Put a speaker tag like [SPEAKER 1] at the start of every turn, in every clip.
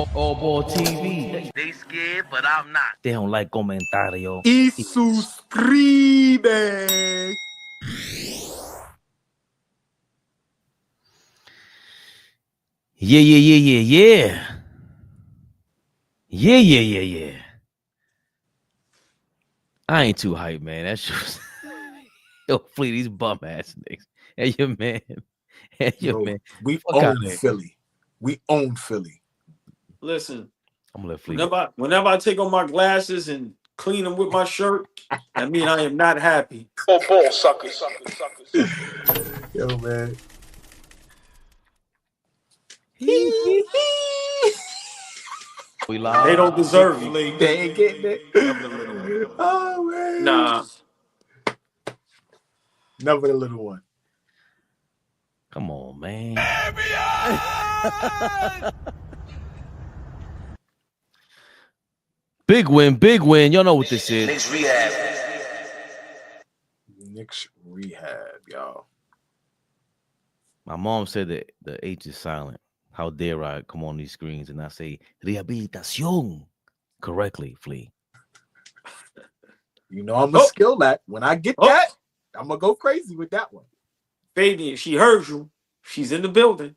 [SPEAKER 1] AllBall TV. They scared, but I'm not. They don't like comentario.
[SPEAKER 2] Y suscribe.
[SPEAKER 1] Yeah. I ain't too hyped, man. That's just yo, Flea, these bum ass niggas. Hey, your man. Hey, your man.
[SPEAKER 2] We own Philly. We own Philly.
[SPEAKER 3] Listen,
[SPEAKER 1] I'm gonna let Flea.
[SPEAKER 3] Whenever I take off my glasses and clean them with my shirt, I mean I am not happy.
[SPEAKER 2] Oh, ball suckers. Yo, man.
[SPEAKER 1] We live.
[SPEAKER 3] They don't deserve it.
[SPEAKER 2] They ain't getting it. Oh, man.
[SPEAKER 3] Nah.
[SPEAKER 2] Never the little one.
[SPEAKER 1] Come on, man. Big win. Y'all know what this is.
[SPEAKER 4] KNICKS Rehab.
[SPEAKER 2] KNICKS Rehab, y'all.
[SPEAKER 1] My mom said that the H is silent. How dare I come on these screens and I say rehabilitación correctly, Flea?
[SPEAKER 2] You know I'm a skill at. When I get that, I'm gonna go crazy with that one.
[SPEAKER 3] Fabian, she heard you. She's in the building.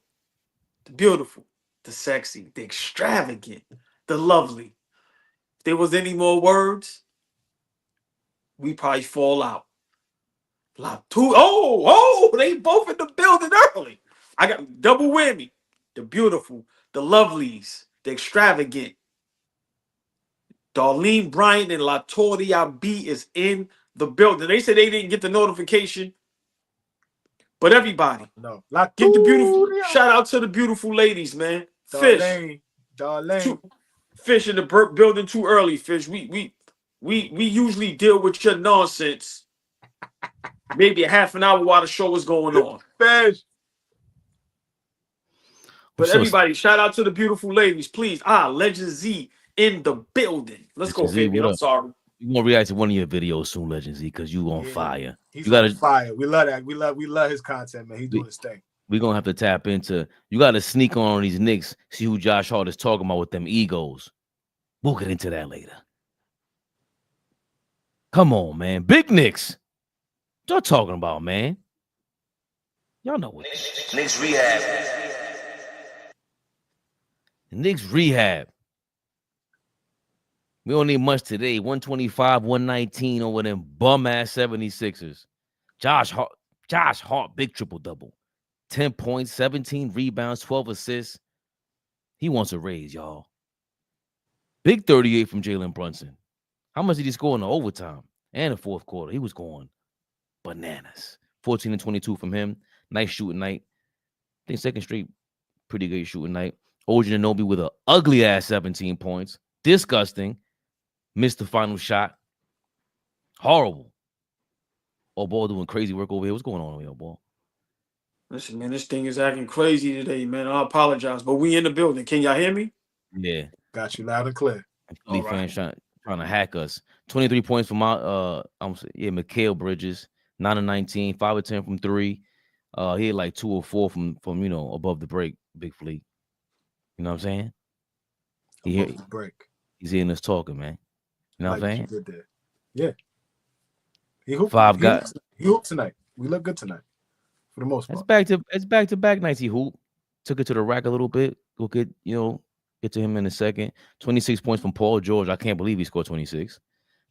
[SPEAKER 3] The beautiful, the sexy, the extravagant, the lovely. If there was any more words, we probably fall out. They both in the building early. I got double whammy. The beautiful, the lovelies, the extravagant. Darlene Bryant and Latoria B is in the building. They said they didn't get the notification. But everybody,
[SPEAKER 2] no.
[SPEAKER 3] Get the beautiful. Shout out to the beautiful ladies, man.
[SPEAKER 2] Darlene.
[SPEAKER 3] Fish in the building too early, Fish. We usually deal with your nonsense maybe a half an hour while the show is going on.
[SPEAKER 2] Fish.
[SPEAKER 3] But everybody, shout out to the beautiful ladies, please. Legend Z in the building. Let's go, Fabian. I'm sorry.
[SPEAKER 1] You're gonna react to one of your videos soon, Legend Z, because you on fire.
[SPEAKER 2] He's on fire. We love that. We love his content, man. He's doing his thing.
[SPEAKER 1] We're gonna have to tap into. You gotta sneak on these Knicks, see who Josh Hart is talking about with them egos. We'll get into that later. Come on, man. Big Knicks. What y'all talking about, man? Y'all know what.
[SPEAKER 4] KNICKS Rehab.
[SPEAKER 1] KNICKS Rehab. We don't need much today. 125, 119 over them bum-ass 76ers. Josh Hart, big triple-double. 10 points, 17 rebounds, 12 assists. He wants a raise, y'all. Big 38 from Jalen Brunson. How much did he score in the overtime and the fourth quarter? He was going bananas. 14 and 22 from him. Nice shooting night. I think second straight pretty good shooting night. OG Anunoby with an ugly-ass 17 points. Disgusting. Missed the final shot. Horrible. AllBall doing crazy work over here. What's going on over here, AllBall?
[SPEAKER 3] Listen, man, this thing is acting crazy today, man. I apologize, but we in the building. Can y'all hear me?
[SPEAKER 1] Yeah.
[SPEAKER 2] Got you loud and clear.
[SPEAKER 1] Philly fans trying to hack us. 23 points from Mikal Bridges. 9 of 19, 5 of 10 from 3. He had like 2 or 4 from above the break, Big Fleet. You know what I'm saying?
[SPEAKER 2] Above the break.
[SPEAKER 1] He's hearing us talking, man. You know what I'm saying?
[SPEAKER 2] Yeah. He hooped. He hooped tonight. We look good tonight, for the most part.
[SPEAKER 1] It's back to back nights. He hooped. Took it to the rack a little bit. We'll get to him in a second. 26 points from Paul George. I can't believe he scored 26.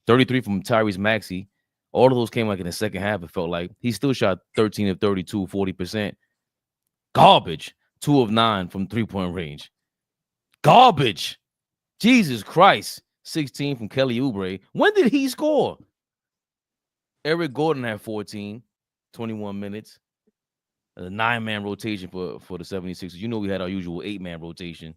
[SPEAKER 1] 33 from Tyrese Maxey. All of those came like in the second half. It felt like he still shot 13 of 32, 40%. Garbage. 2 of 9 from 3-point range. Garbage. Jesus Christ. 16 from Kelly Oubre. When did he score? Eric Gordon had 14, 21 minutes. A 9-man rotation for the 76ers. You know we had our usual 8-man rotation.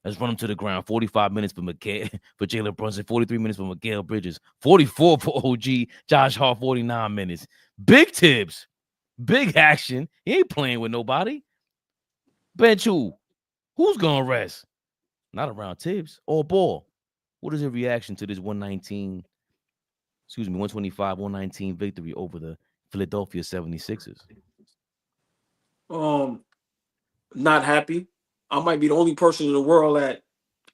[SPEAKER 1] Let's run him to the ground. 45 minutes for Jalen Brunson. 43 minutes for Mikal Bridges. 44 for OG. Josh Hart, 49 minutes. Big Tibbs. Big action. He ain't playing with nobody. Bench who? Who's going to rest? Not around Tibbs. AllBall. What is your reaction to this 125, 119 victory over the Philadelphia 76ers?
[SPEAKER 3] Not happy. I might be the only person in the world that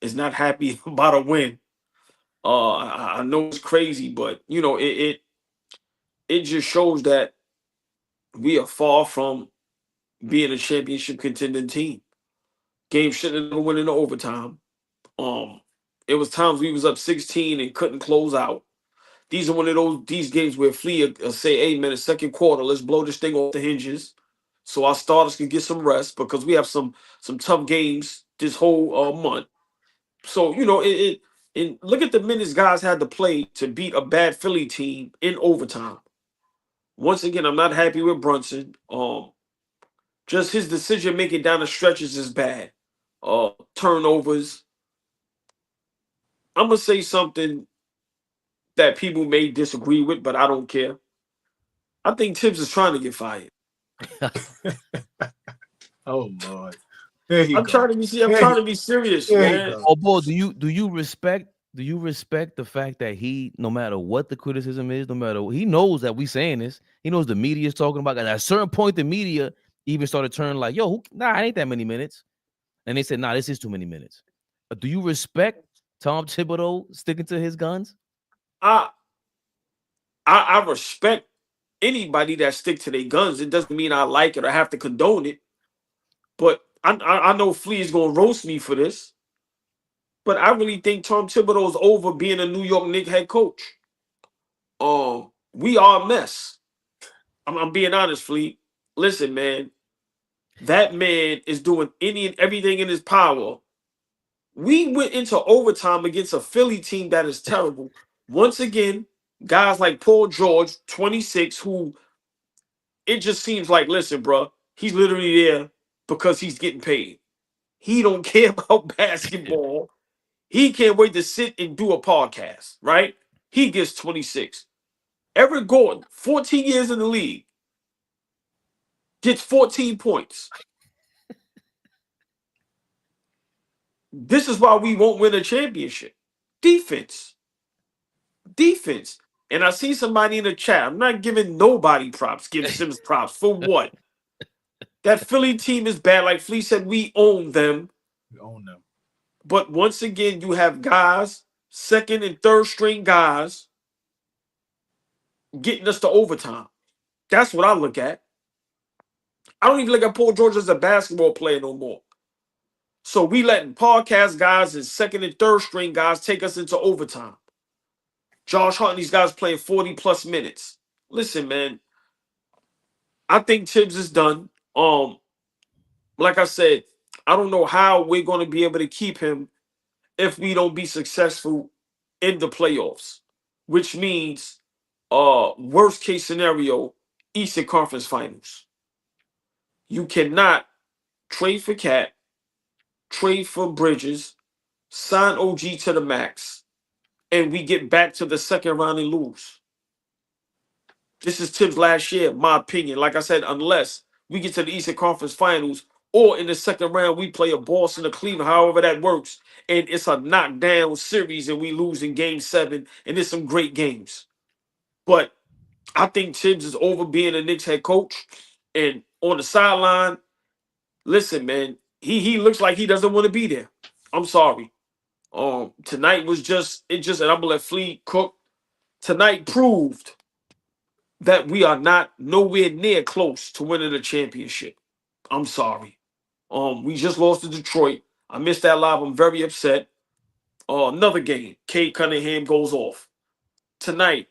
[SPEAKER 3] is not happy about a win. I know it's crazy, but you know, it just shows that we are far from being a championship contending team. Game shouldn't have never went into overtime. It was times we was up 16 and couldn't close out. These are one of these games where Flea will say, "Hey man, the second quarter, let's blow this thing off the hinges, so our starters can get some rest because we have some tough games this whole month." So you know and look at the minutes guys had to play to beat a bad Philly team in overtime. Once again, I'm not happy with Brunson. Just his decision making down the stretches is bad. Turnovers. I'm gonna say something that people may disagree with, but I don't care. I think Tibbs is trying to get fired.
[SPEAKER 2] Oh Lord. There he
[SPEAKER 3] I'm
[SPEAKER 2] go.
[SPEAKER 3] trying to be. I'm trying to be serious, man.
[SPEAKER 1] Oh boy, do you respect the fact that he, no matter what the criticism is, no matter he knows that we saying this, he knows the media is talking about. And at a certain point, the media even started turning like, "Yo, nah, it ain't that many minutes," and they said, "Nah, this is too many minutes." Do you respect Tom Thibodeau sticking to his guns?
[SPEAKER 3] I respect anybody that stick to their guns. It doesn't mean I like it or have to condone it. But I know Flea is gonna roast me for this. But I really think Tom Thibodeau is over being a New York Knicks head coach. We are a mess. I'm being honest, Flea. Listen, man, that man is doing any and everything in his power. We went into overtime against a Philly team that is terrible. Once again, guys like Paul George, 26, who it just seems like, listen, bro, he's literally there because he's getting paid. He don't care about basketball. He can't wait to sit and do a podcast, right? He gets 26. Eric Gordon, 14 years in the league, gets 14 points. This is why we won't win a championship. Defense. Defense. And I see somebody in the chat. I'm not giving nobody props. Give Sims props. For what? That Philly team is bad. Like Flea said, we own them.
[SPEAKER 2] We own them.
[SPEAKER 3] But once again, you have guys, second and third string guys, getting us to overtime. That's what I look at. I don't even look at Paul George as a basketball player no more. So we letting podcast guys and second and third string guys take us into overtime. Josh Hart and these guys playing 40 plus minutes. Listen, man, I think Tibbs is done. Like I said, I don't know how we're going to be able to keep him if we don't be successful in the playoffs, which means worst case scenario, Eastern Conference Finals. You cannot trade for Cat, trade for Bridges, sign OG to the max, and we get back to the second round and lose. This is Tibbs' last year, my opinion. Like I said, unless we get to the Eastern Conference Finals or in the second round we play a Boston or Cleveland, however that works, and it's a knockdown series and we lose in Game 7, and it's some great games. But I think Tibbs is over being a Knicks head coach, and on the sideline, listen, man, he looks like he doesn't want to be there. I'm sorry. Tonight was just, and I'm gonna let Flea cook. Tonight proved that we are not nowhere near close to winning a championship. I'm sorry. We just lost to Detroit. I missed that live. I'm very upset. Another game. Kate Cunningham goes off. Tonight,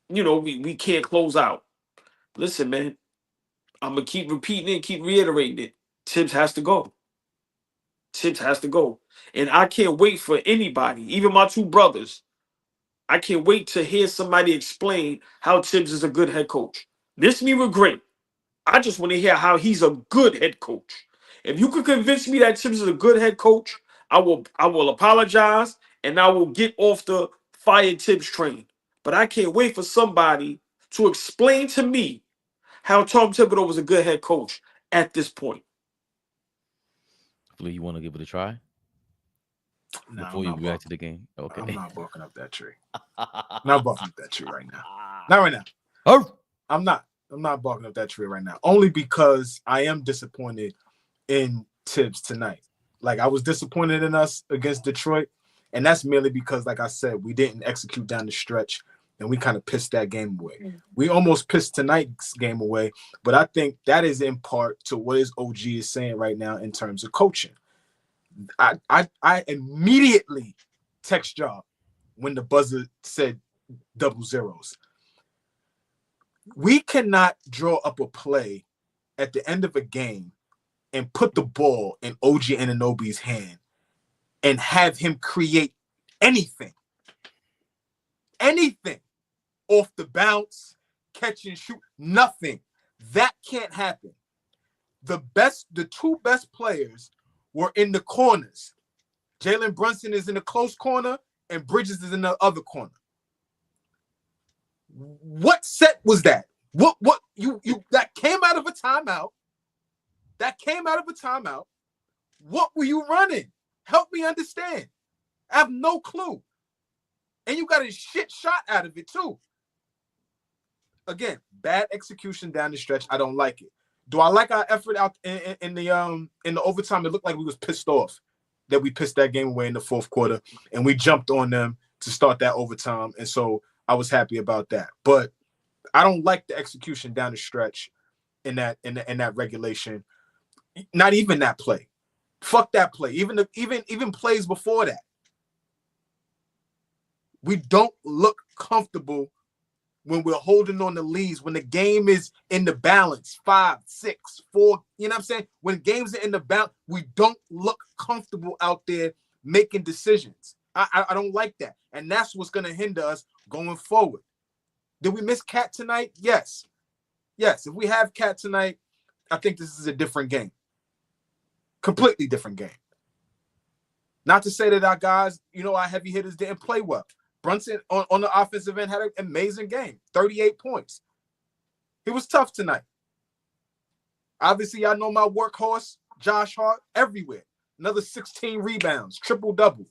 [SPEAKER 3] you know, we can't close out. Listen, man, I'm going to keep repeating it, keep reiterating it. Tibbs has to go. Tibbs has to go. And I can't wait for anybody, even my two brothers. I can't wait to hear somebody explain how Tibbs is a good head coach. This me with great. I just want to hear how he's a good head coach. If you could convince me that Tibbs is a good head coach, I will apologize and I will get off the fire Tibbs train. But I can't wait for somebody to explain to me how Tom Thibodeau was a good head coach at this point.
[SPEAKER 1] Flea, you want to give it a try?
[SPEAKER 2] No,
[SPEAKER 1] before you react to the game? Okay.
[SPEAKER 2] I'm not barking up that tree. Not barking up that tree right now. Not right now.
[SPEAKER 1] Oh,
[SPEAKER 2] I'm not barking up that tree right now. Only because I am disappointed in Tibbs tonight. Like, I was disappointed in us against Detroit, and that's merely because, like I said, we didn't execute down the stretch, and we kind of pissed that game away. We almost pissed tonight's game away, but I think that is in part to what his OG is saying right now in terms of coaching. I immediately text y'all when the buzzer said 00. We cannot draw up a play at the end of a game and put the ball in OG Anunoby's hand and have him create anything off the bounce, catch and shoot, nothing. That can't happen. The two best players were in the corners. Jalen Brunson is in the close corner and Bridges is in the other corner. What set was that? What you that came out of a timeout? That came out of a timeout. What were you running? Help me understand. I have no clue. And you got a shit shot out of it too. Again, bad execution down the stretch. I don't like it. Do I like our effort out in the overtime? It looked like we was pissed off that we pissed that game away in the fourth quarter, and we jumped on them to start that overtime. And so I was happy about that. But I don't like the execution down the stretch in that regulation. Not even that play. Fuck that play. Even plays before that. We don't look comfortable when we're holding on the leads, when the game is in the balance, 5, 6, 4, you know what I'm saying? When games are in the balance, we don't look comfortable out there making decisions. I don't like that. And that's what's going to hinder us going forward. Did we miss Cat tonight? Yes. Yes, if we have Cat tonight, I think this is a different game. Completely different game. Not to say that our guys, our heavy hitters didn't play well. Brunson on the offensive end had an amazing game, 38 points. He was tough tonight. Obviously, I know my workhorse, Josh Hart, everywhere. Another 16 rebounds, triple-double.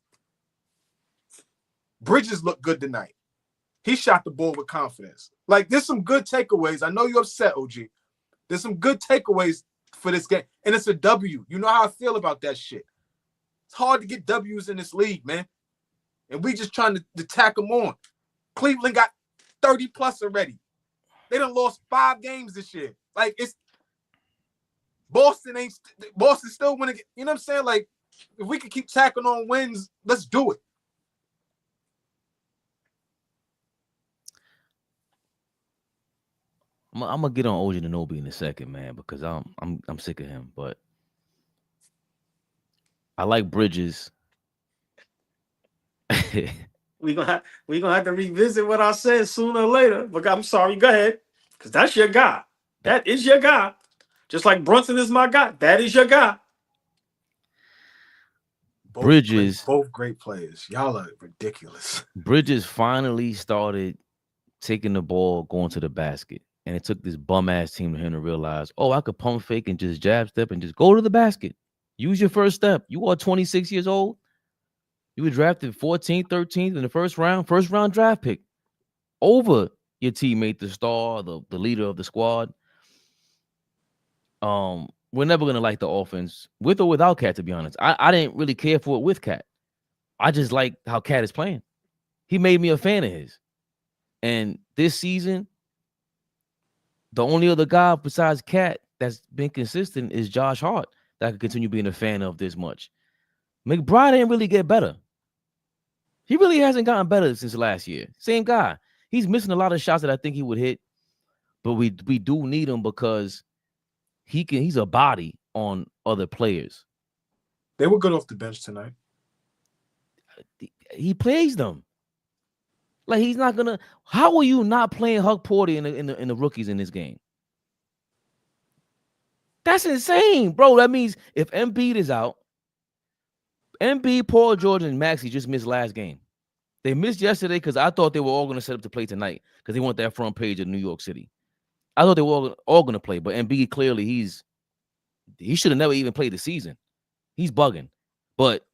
[SPEAKER 2] Bridges looked good tonight. He shot the ball with confidence. Like, there's some good takeaways. I know you're upset, OG. There's some good takeaways for this game. And it's a W. You know how I feel about that shit. It's hard to get W's in this league, man. And we just trying to tack them on. Cleveland got 30+ already. They done lost 5 games this year. Like, it's Boston still winning. You know what I'm saying? Like, if we could keep tacking on wins, let's do it.
[SPEAKER 1] I'm gonna get on OG Anunoby in a second, man, because I'm sick of him. But I like Bridges.
[SPEAKER 3] we gonna have to revisit what I said sooner or later. But I'm sorry, go ahead, because that's your guy. That is your guy. Just like Brunson is my guy. That is your guy.
[SPEAKER 1] Bridges,
[SPEAKER 2] both great players. Y'all are ridiculous.
[SPEAKER 1] Bridges finally started taking the ball, going to the basket. And it took this bum-ass team to him to realize, I could pump fake and just jab step and just go to the basket. Use your first step. You are 26 years old. You were drafted 14th, 13th in the first round draft pick over your teammate, the star, the leader of the squad. We're never going to like the offense with or without Cat, to be honest. I didn't really care for it with Cat. I just like how Cat is playing. He made me a fan of his. And this season, the only other guy besides Cat that's been consistent is Josh Hart that I could continue being a fan of this much. McBride didn't really get better. He really hasn't gotten better since last year. Same guy. He's missing a lot of shots that I think he would hit, but we do need him because he's a body on other players.
[SPEAKER 2] They were good off the bench tonight.
[SPEAKER 1] He plays them. Like, he's not gonna. How are you not playing Huck Porty in the rookies in this game? That's insane, bro. That means if Embiid is out, Embiid, Paul George, and Maxey just missed last game. They missed yesterday because I thought they were all going to set up to play tonight because they want that front page of New York City. I thought they were all going to play, but Embiid clearly he should have never even played the season. He's bugging. But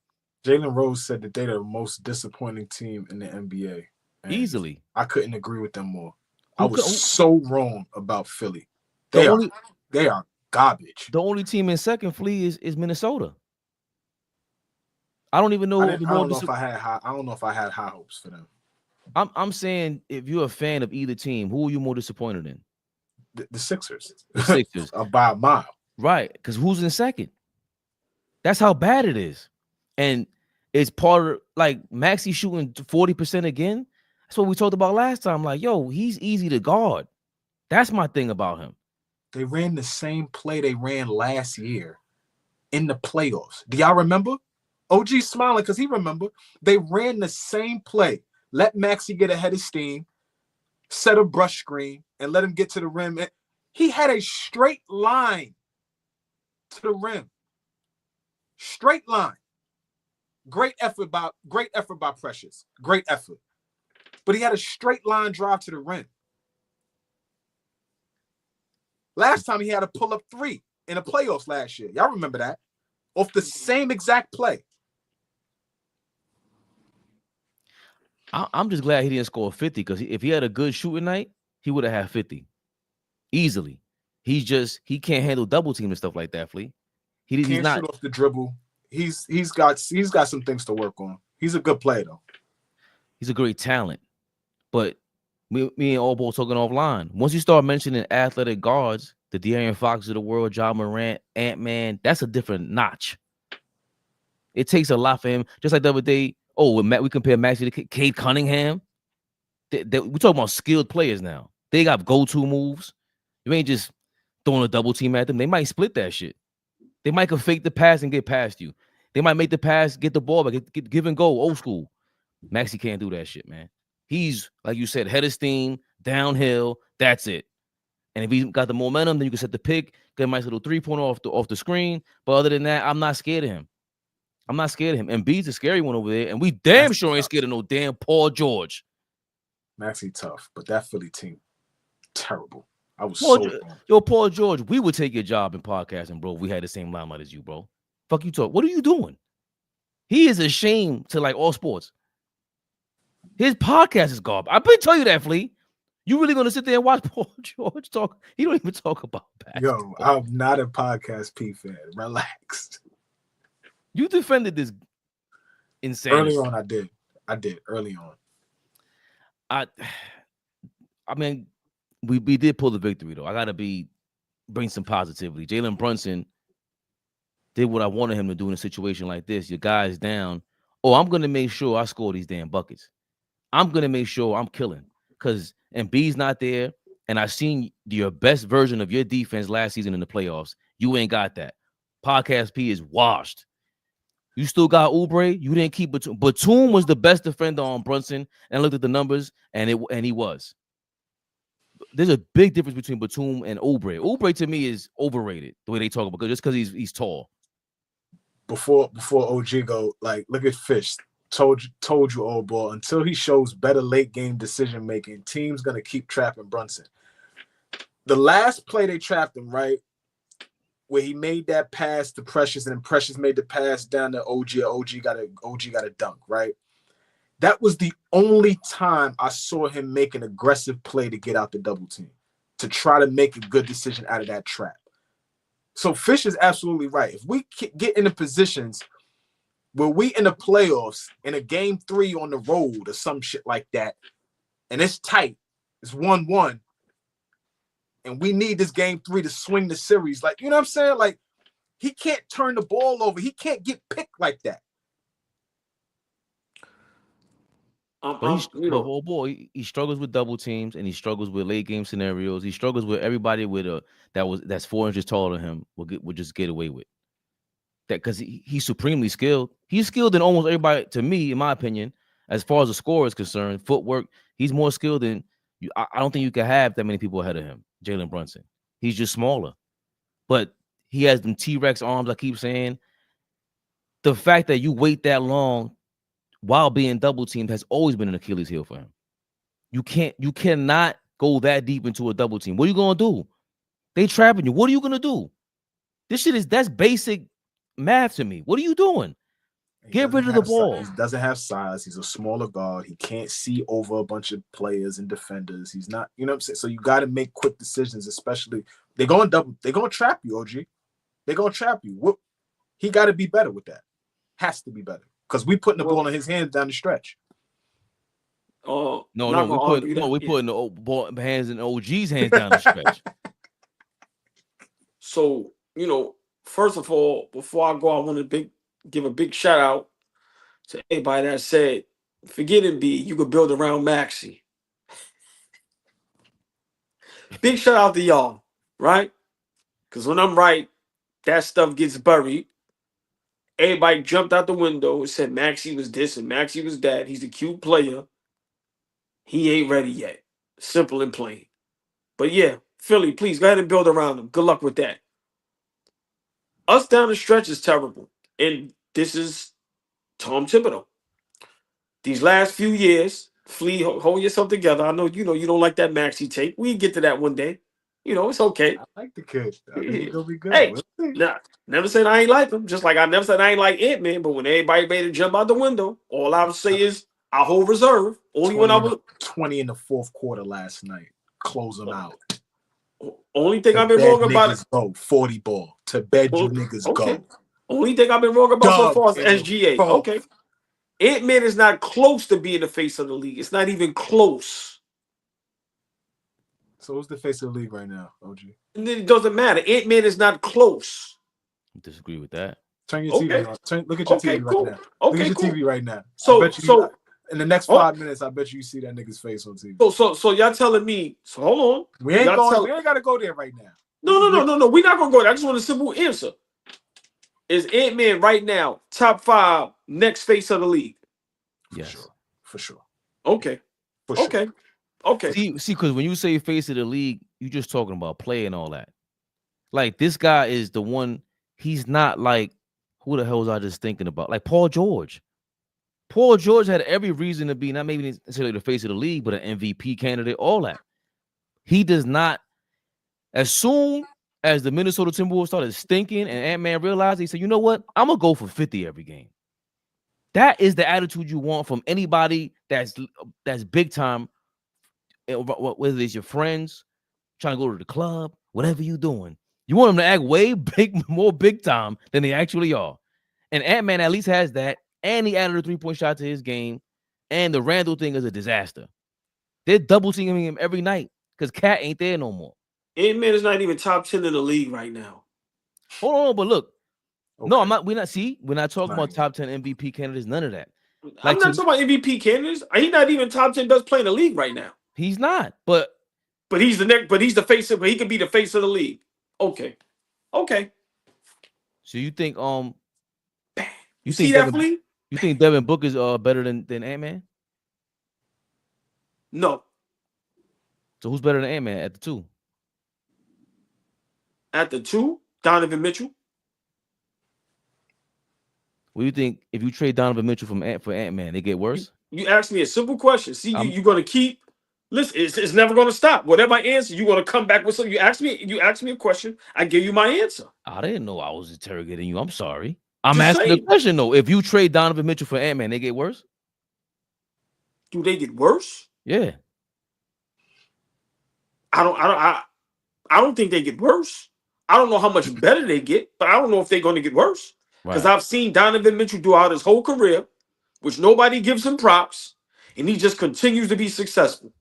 [SPEAKER 2] Jalen Rose said that they're the most disappointing team in the NBA.
[SPEAKER 1] Easily.
[SPEAKER 2] I couldn't agree with them more. I was so wrong about Philly. They are garbage.
[SPEAKER 1] The only team in second, Flea, is Minnesota. I don't even know
[SPEAKER 2] I
[SPEAKER 1] who the
[SPEAKER 2] don't know if I had high. I don't know if I had high hopes for them.
[SPEAKER 1] I'm saying if you're a fan of either team, who are you more disappointed in?
[SPEAKER 2] The Sixers.
[SPEAKER 1] The Sixers.
[SPEAKER 2] By a mile.
[SPEAKER 1] Right. Because who's in second? That's how bad it is. And it's part of like Maxey shooting 40% again. That's what we talked about last time. Like, yo, he's easy to guard. That's my thing about him.
[SPEAKER 2] They ran the same play they ran last year in the playoffs. Do y'all remember? OG smiling because he remember. They ran the same play. Let Maxey get ahead of steam, set a brush screen, and let him get to the rim. He had a straight line to the rim. Straight line. Great effort by Precious. Great effort. But he had a straight line drive to the rim. Last time he had a pull-up 3 in the playoffs last year. Y'all remember that? Off the same exact play.
[SPEAKER 1] I'm just glad he didn't score 50 because if he had a good shooting night, he would have had 50 easily. He can't handle double team and stuff like that, Flea. He's not
[SPEAKER 2] shoot off the dribble. He's got some things to work on. He's a good player though.
[SPEAKER 1] He's a great talent, but me and AllBall talking offline. Once you start mentioning athletic guards, the De'Aaron Fox of the world, Ja Morant, Ant-Man, that's a different notch. It takes a lot for him. Just like the other day, we compare Maxey to Cade Cunningham. We're talking about skilled players now. They got go-to moves. You ain't just throwing a double team at them. They might split that shit. They might can fake the pass and get past you. They might make the pass, get the ball back, get give and go, old school. Maxey can't do that shit, man. He's, like you said, head of steam, downhill, that's it. And if he's got the momentum, then you can set the pick, get a nice little three-pointer off the screen. But other than that, I'm not scared of him. I'm not scared of him. And B's a scary one over there. And we damn sure ain't scared of no damn Paul George.
[SPEAKER 2] Maxey tough, but that Philly team, terrible. I was
[SPEAKER 1] Paul George, we would take your job in podcasting, bro, if we had the same limelight as you, bro. Fuck you talk. What are you doing? He is a shame to like all sports. His podcast is garbage. I've been telling you that, Flea. You really gonna sit there and watch Paul George talk? He don't even talk about basketball.
[SPEAKER 2] Yo, I'm not a podcast P fan. Relax.
[SPEAKER 1] You defended this insanity.
[SPEAKER 2] Early on, I did early on.
[SPEAKER 1] I mean, we did pull the victory though. I gotta bring some positivity. Jalen Brunson did what I wanted him to do in a situation like this. Your guy's down. Oh, I'm gonna make sure I score these damn buckets. I'm gonna make sure I'm killing because Embiid's not there, and I've seen your best version of your defense last season in the playoffs. You ain't got that. Podcast P is washed. You still got Oubre. You didn't keep Batum. Batum was the best defender on Brunson, and I looked at the numbers, and he was. There's a big difference between Batum and Oubre. Oubre to me is overrated the way they talk about it, just because he's tall.
[SPEAKER 2] Before OG go, like, look at Fish. Told you, old boy, until he shows better late game decision making, team's gonna keep trapping Brunson. The last play they trapped him, right, where he made that pass to Precious, and then Precious made the pass down to OG. OG got a dunk, right? That was the only time I saw him make an aggressive play to get out the double team, to try to make a good decision out of that trap. So Fish is absolutely right. If we get into positions where we in the playoffs in a game 3 on the road or some shit like that, and it's tight, it's 1-1, and we need this game 3 to swing the series, like, you know what I'm saying? Like, he can't turn the ball over. He can't get picked like that.
[SPEAKER 1] He struggles with double teams, and he struggles with late game scenarios. He struggles with everybody that's 4 inches taller than him will just get away with that because he's supremely skilled. He's skilled than almost everybody, to me, in my opinion, as far as the score is concerned. Footwork, he's more skilled than you. I don't think you can have that many people ahead of him. Jalen Brunson, he's just smaller, but he has them T-Rex arms. I keep saying the fact that you wait that long while being double teamed has always been an Achilles heel for him. You cannot go that deep into a double team. What are you gonna do? They trapping you. What are you gonna do? That's basic math to me. What are you doing? Get rid of the ball.
[SPEAKER 2] He doesn't have size. He's a smaller guard. He can't see over a bunch of players and defenders. He's not, you know what I'm saying? So you got to make quick decisions, especially they're going to trap you, OG. They're going to trap you. He got to be better with that. Has to be better. because we putting the ball in his hands down the stretch.
[SPEAKER 1] No, we putting the ball hands in OG's hands down the stretch.
[SPEAKER 3] So, first of all, before I go, I want to give a big shout out to everybody that said, forget it, B, you could build around Maxey. Big shout out to y'all, right? Because when I'm right, that stuff gets buried. Everybody jumped out the window and said Maxey was this and Maxey was that. He's a cute player. He ain't ready yet. Simple and plain. But yeah, Philly, please go ahead and build around him. Good luck with that. Us down the stretch is terrible. And this is Tom Thibodeau. These last few years, Flea, hold yourself together. I know you don't like that Maxey take. We get to that one day. It's okay.
[SPEAKER 2] I like the kid. I think he's gonna be good.
[SPEAKER 3] Hey, nah, never said I ain't like him. Just like I never said I ain't like Ant-Man. But when everybody made it jump out the window, all I would say is I hold reserve. Only when I was
[SPEAKER 2] 20 in the fourth quarter last night. Close them out.
[SPEAKER 3] Only thing I've been wrong about it.
[SPEAKER 2] Go 40 ball. To bed you niggas go.
[SPEAKER 3] Only thing I've been wrong about so far is SGA. Okay. Ant-Man is not close to being the face of the league. It's not even close.
[SPEAKER 2] So who's the face of the league right now, OG?
[SPEAKER 3] And then it doesn't matter. Ant-Man is not close.
[SPEAKER 1] I disagree with that.
[SPEAKER 2] Turn your TV on. Look at your TV right now. Look at your TV right now.
[SPEAKER 3] So
[SPEAKER 2] in the next 5 minutes, I bet you see that nigga's face on TV.
[SPEAKER 3] So y'all telling me? So hold on.
[SPEAKER 2] We ain't gotta go there right now.
[SPEAKER 3] No. We're not gonna go there. I just want a simple answer. Is Ant-Man right now top 5 next face of the league?
[SPEAKER 1] Yes,
[SPEAKER 2] for sure.
[SPEAKER 3] Okay.
[SPEAKER 2] For sure.
[SPEAKER 3] Okay.
[SPEAKER 1] See, because when you say face of the league, you're just talking about play and all that. Like this guy is the one. He's not like who the hell was I just thinking about? Like Paul George. Paul George had every reason to be not maybe necessarily the face of the league, but an MVP candidate. All that. He does not. As soon as the Minnesota Timberwolves started stinking and Ant-Man realized, he said, "You know what? I'm gonna go for 50 every game." That is the attitude you want from anybody that's big time. Whether it's your friends trying to go to the club, whatever you're doing, you want them to act way more big time than they actually are. And Ant-Man at least has that, and he added a 3-point shot to his game. And the Randall thing is a disaster. They're double teaming him every night because Cat ain't there no more.
[SPEAKER 3] Ant-Man is not even top 10 in the league right now.
[SPEAKER 1] Hold on, but look. Okay. No, I'm not. We're not talking about top 10 MVP candidates. None of that.
[SPEAKER 3] I'm not talking about MVP candidates. He's not even top 10 does play in the league right now.
[SPEAKER 1] He's not, but
[SPEAKER 3] he's the next. But he's the face of. But he could be the face of the league. Okay.
[SPEAKER 1] So you think
[SPEAKER 3] you see that Flea?
[SPEAKER 1] You think Devin Booker is better than Ant-Man?
[SPEAKER 3] No.
[SPEAKER 1] So who's better than Ant-Man at the 2?
[SPEAKER 3] At the 2, Donovan Mitchell.
[SPEAKER 1] What do you think if you trade Donovan Mitchell for Ant-Man, they get worse?
[SPEAKER 3] You asked me a simple question. See, you're going to keep. Listen, it's never going to stop. Whatever I answer, you're going to come back with something. You asked me a question. I give you my answer.
[SPEAKER 1] I didn't know I was interrogating you. I'm sorry. I'm asking the question though. If you trade Donovan Mitchell for Ant-Man, they get worse?
[SPEAKER 3] Do they get worse?
[SPEAKER 1] Yeah.
[SPEAKER 3] I don't think they get worse. I don't know how much better they get, but I don't know if they're going to get worse. Because I've seen Donovan Mitchell throughout his whole career, which nobody gives him props, and he just continues to be successful.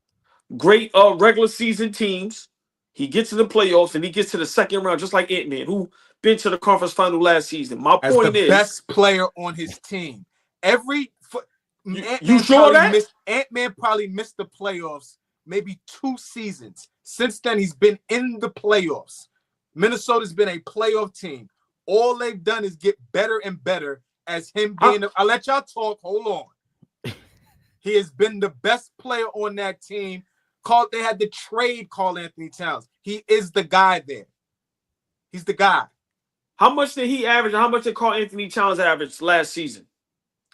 [SPEAKER 3] Great regular season teams. He gets to the playoffs and he gets to the second round, just like Ant-Man, who been to the conference final last season. My point is,
[SPEAKER 2] best player on his team.
[SPEAKER 3] You sure that
[SPEAKER 2] Ant-Man probably missed the playoffs maybe 2 seasons. Since then, he's been in the playoffs. Minnesota's been a playoff team. All they've done is get better and better as him being. I'll let y'all talk. Hold on. He has been the best player on that team. They had to trade Karl Anthony Towns. He is the guy there. He's the guy.
[SPEAKER 3] How much did he average? How much did Karl Anthony Towns average last season?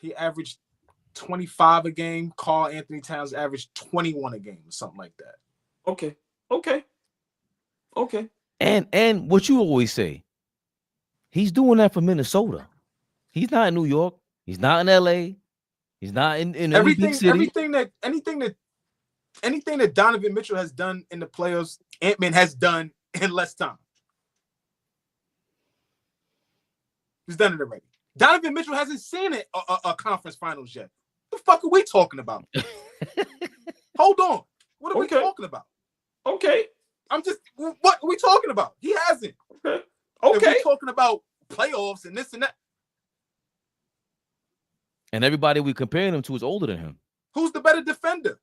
[SPEAKER 2] He averaged 25 a game. Karl Anthony Towns averaged 21 a game or something like that.
[SPEAKER 3] Okay.
[SPEAKER 1] And what you always say, he's doing that for Minnesota. He's not in New York. He's not in LA. He's not in any big city.
[SPEAKER 2] Anything that Donovan Mitchell has done in the playoffs, Ant-Man has done in less time. He's done it already. Donovan Mitchell hasn't seen a conference finals yet. What the fuck are we talking about? Hold on. What are we talking about?
[SPEAKER 3] Okay.
[SPEAKER 2] What are we talking about? He hasn't.
[SPEAKER 3] Okay.
[SPEAKER 2] If we're talking about playoffs and this and that.
[SPEAKER 1] And everybody we comparing him to is older than him.
[SPEAKER 2] Who's the better defender?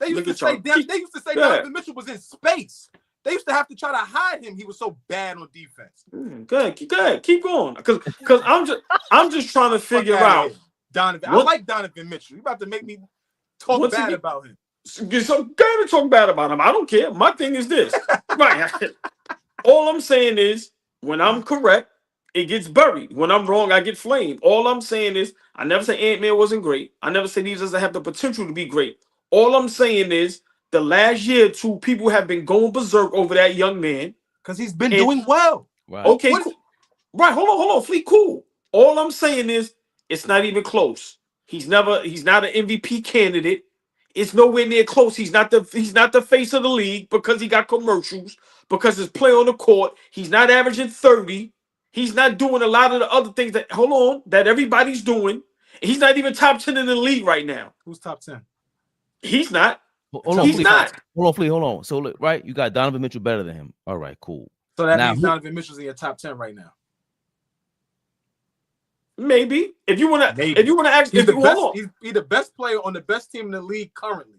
[SPEAKER 2] They used to say Donovan Mitchell was in space. They used to have to try to hide him. He was so bad on defense.
[SPEAKER 3] Good. Keep going. Because I'm just trying to figure out
[SPEAKER 2] Donovan. I like Donovan Mitchell. You about to make me talk bad about him.
[SPEAKER 3] So gotta talk bad about him. I don't care. My thing is this. Right. All I'm saying is when I'm correct, it gets buried. When I'm wrong, I get flamed. All I'm saying is I never said Ant-Man wasn't great. I never said he doesn't have the potential to be great. All I'm saying is the last year or two, people have been going berserk over that young man.
[SPEAKER 2] Because he's been doing well.
[SPEAKER 1] Right.
[SPEAKER 3] Okay, cool. Right, hold on, Fleet, cool. All I'm saying is it's not even close. He's not an MVP candidate. It's nowhere near close. He's not the face of the league because he got commercials, because his play on the court. He's not averaging 30. He's not doing a lot of the other things that everybody's doing. He's not even top 10 in the league right now.
[SPEAKER 2] Who's top 10?
[SPEAKER 3] He's not.
[SPEAKER 1] He's not. Hold on. So look, right, you got Donovan Mitchell better than him. All right, cool.
[SPEAKER 2] So that means Donovan Mitchell's in your top 10 right now.
[SPEAKER 3] Maybe. If you want to ask,
[SPEAKER 2] he's the best player on the best team in the league currently.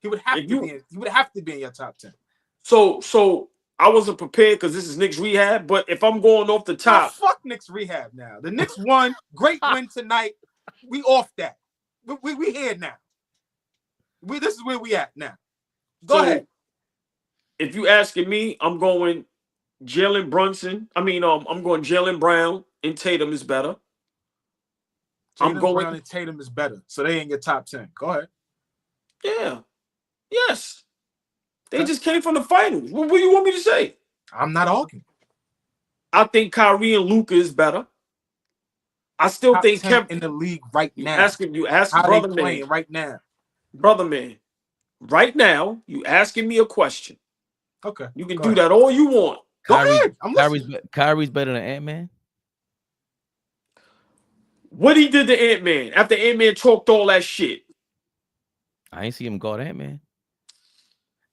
[SPEAKER 2] He would have to be in your top 10.
[SPEAKER 3] So I wasn't prepared because this is Knicks Rehab, but if I'm going off the top,
[SPEAKER 2] fuck Knicks Rehab now. The Knicks won, great win tonight. We off that. We here now. This is where we at now. Go ahead.
[SPEAKER 3] If you asking me, I'm going Jalen Brunson. I'm going Jalen Brown and Tatum is better.
[SPEAKER 2] Brown and Tatum is better. So they in your top 10. Go ahead.
[SPEAKER 3] Yeah. Yes. They just came from the finals. What do you want me to say?
[SPEAKER 2] I'm not arguing.
[SPEAKER 3] I think Kyrie and Luka is better. I still think
[SPEAKER 2] Kevin in the league right now.
[SPEAKER 3] You asking
[SPEAKER 2] how
[SPEAKER 3] brother
[SPEAKER 2] they
[SPEAKER 3] man
[SPEAKER 2] playing right now.
[SPEAKER 3] Brother man, right now, you asking me a question.
[SPEAKER 2] Okay.
[SPEAKER 3] You can do that all you want.
[SPEAKER 2] Go ahead. I'm listening.
[SPEAKER 1] Kyrie's better than Ant-Man?
[SPEAKER 3] What he did to Ant-Man after Ant-Man talked all that shit.
[SPEAKER 1] I ain't see him guard Ant-Man.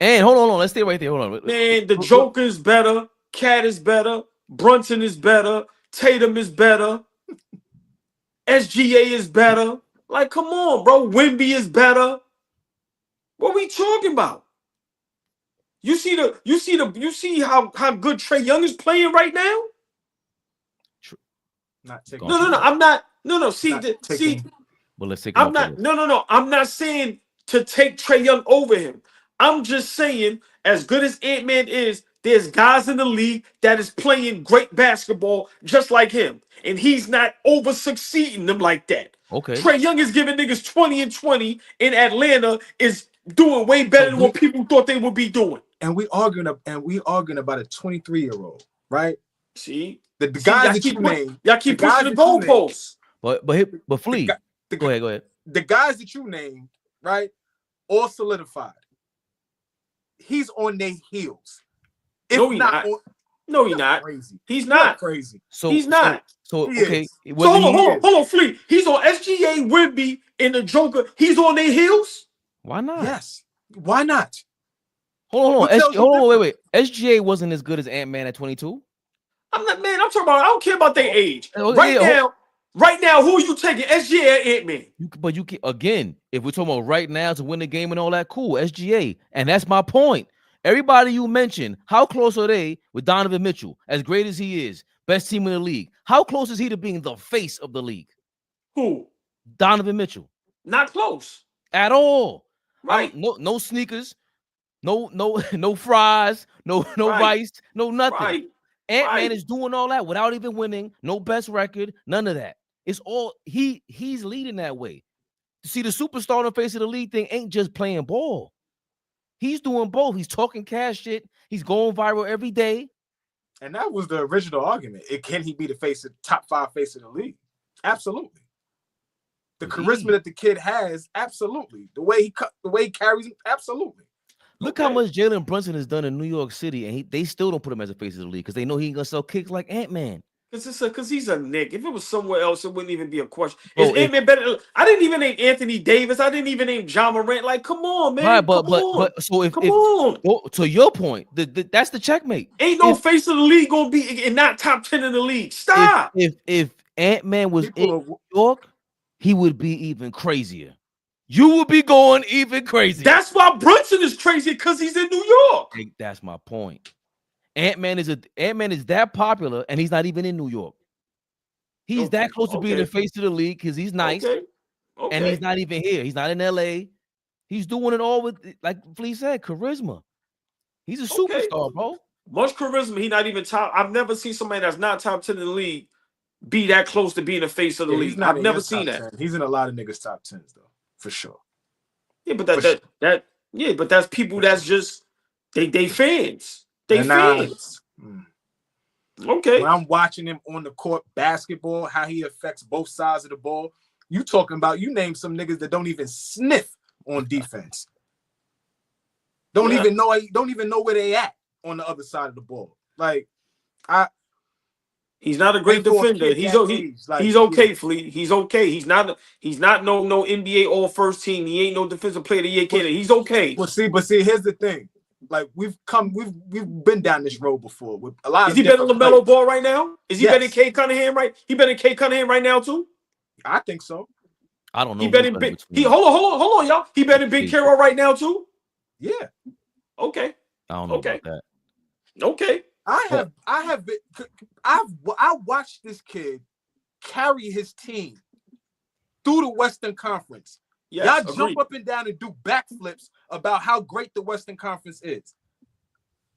[SPEAKER 1] And hold on. Let's stay right there. Hold on.
[SPEAKER 3] Man, the Joker is better. Cat is better. Brunson is better. Tatum is better. SGA is better. Like, come on, bro. Wemby is better. What are we talking about? You see how good Trae Young is playing right now?
[SPEAKER 2] Not taking.
[SPEAKER 3] No. I'm not. No. See.
[SPEAKER 1] Well, let's take.
[SPEAKER 3] I'm not. No. I'm not saying to take Trae Young over him. I'm just saying, as good as Ant-Man is, there's guys in the league that is playing great basketball just like him, and he's not over succeeding them like that.
[SPEAKER 1] Okay.
[SPEAKER 3] Trae Young is giving niggas 20 and 20 in Atlanta, is doing way better than what people thought they would be doing.
[SPEAKER 2] And we arguing about a 23-year-old, right?
[SPEAKER 3] See,
[SPEAKER 2] the guys that you named,
[SPEAKER 3] y'all keep pushing the goalposts.
[SPEAKER 1] But Flea, go ahead.
[SPEAKER 2] The guys that you named, right, all solidified. He's on their heels.
[SPEAKER 3] No, he's not. No, he's not.
[SPEAKER 2] Crazy.
[SPEAKER 3] He's not
[SPEAKER 2] crazy.
[SPEAKER 3] So he's not.
[SPEAKER 1] Okay.
[SPEAKER 3] Hold on, Flea. He's on SGA, Wemby, and the Joker. He's on their heels.
[SPEAKER 1] Why not?
[SPEAKER 2] Yes. Why not?
[SPEAKER 1] Hold on. Wait. SGA wasn't as good as Ant-Man at 22.
[SPEAKER 3] I'm not, man. I'm talking about. I don't care about their age. Right now, who are you taking? SGA or Ant-Man?
[SPEAKER 1] But you can, again, if we're talking about right now to win the game and all that, cool, SGA. And that's my point. Everybody you mentioned, how close are they with Donovan Mitchell? As great as he is, best team in the league. How close is he to being the face of the league?
[SPEAKER 3] Who?
[SPEAKER 1] Donovan Mitchell.
[SPEAKER 3] Not close.
[SPEAKER 1] At all.
[SPEAKER 3] Right.
[SPEAKER 1] No sneakers, no fries, no rice, no nothing.
[SPEAKER 3] Right.
[SPEAKER 1] Ant-Man is doing all that without even winning, no best record, none of that. It's all he's leading that way. See, the superstar on the face of the league thing ain't just playing ball. He's doing both. He's talking cash shit. He's going viral every day.
[SPEAKER 2] And that was the original argument. Can he be the top 5 face of the league? Absolutely. The charisma that the kid has, absolutely. The way he carries him, absolutely.
[SPEAKER 1] Look how much Jalen Brunson has done in New York City, and they still don't put him as a face of the league because they know he ain't gonna sell kicks like Ant-Man.
[SPEAKER 3] Because he's a Nick. If it was somewhere else, it wouldn't even be a question.
[SPEAKER 1] Bro,
[SPEAKER 3] Is Ant-Man better? I didn't even name Anthony Davis. I didn't even name John Morant. Like, come on, man.
[SPEAKER 1] Right,
[SPEAKER 3] Come on.
[SPEAKER 1] so if
[SPEAKER 3] Come on.
[SPEAKER 1] to your point, that's the checkmate.
[SPEAKER 3] Ain't no face of the league gonna be and not top 10 in the league. Stop.
[SPEAKER 1] If Ant-Man was in
[SPEAKER 2] People
[SPEAKER 1] New York, he would be even crazier. You would be going even crazier.
[SPEAKER 3] That's why Brunson is crazy, because he's in New York.
[SPEAKER 1] That's my point. Ant-Man is that popular, and he's not even in New York. He's that close to being the face of the league because he's nice, and he's not even here. He's not in LA. He's doing it all with, like Flea said, charisma. He's a superstar, bro.
[SPEAKER 3] Much charisma. He not even top. I've never seen somebody that's not top 10 in the league be that close to being the face of the league. I've never seen that.
[SPEAKER 2] 10. He's in a lot of niggas' top 10s though, for sure.
[SPEAKER 3] Yeah, but but that's people that's just they fans. They fans. Okay.
[SPEAKER 2] When I'm watching him on the court, basketball, how he affects both sides of the ball, you talking about, you name some niggas that don't even sniff on defense. Don't even know where they at on the other side of the ball. Like,
[SPEAKER 3] he's not a great defender. He's okay, Flea. He's okay. He's not no NBA All First Team. He ain't no Defensive Player of the Year candidate. He's okay.
[SPEAKER 2] But see, here's the thing. Like, we've been down this road before with a lot.
[SPEAKER 3] Is he better than LaMelo Ball right now? Is he better than Kay Cunningham right? He better than Kay Cunningham right now too?
[SPEAKER 2] I think so.
[SPEAKER 1] I don't know.
[SPEAKER 3] He better than hold on, y'all. He better than Big Carroll right now too?
[SPEAKER 2] Yeah.
[SPEAKER 3] Okay.
[SPEAKER 1] I don't know about that.
[SPEAKER 3] Okay.
[SPEAKER 2] I watched this kid carry his team through the Western Conference.
[SPEAKER 3] Yes,
[SPEAKER 2] y'all jump up and down and do backflips about how great the Western Conference is.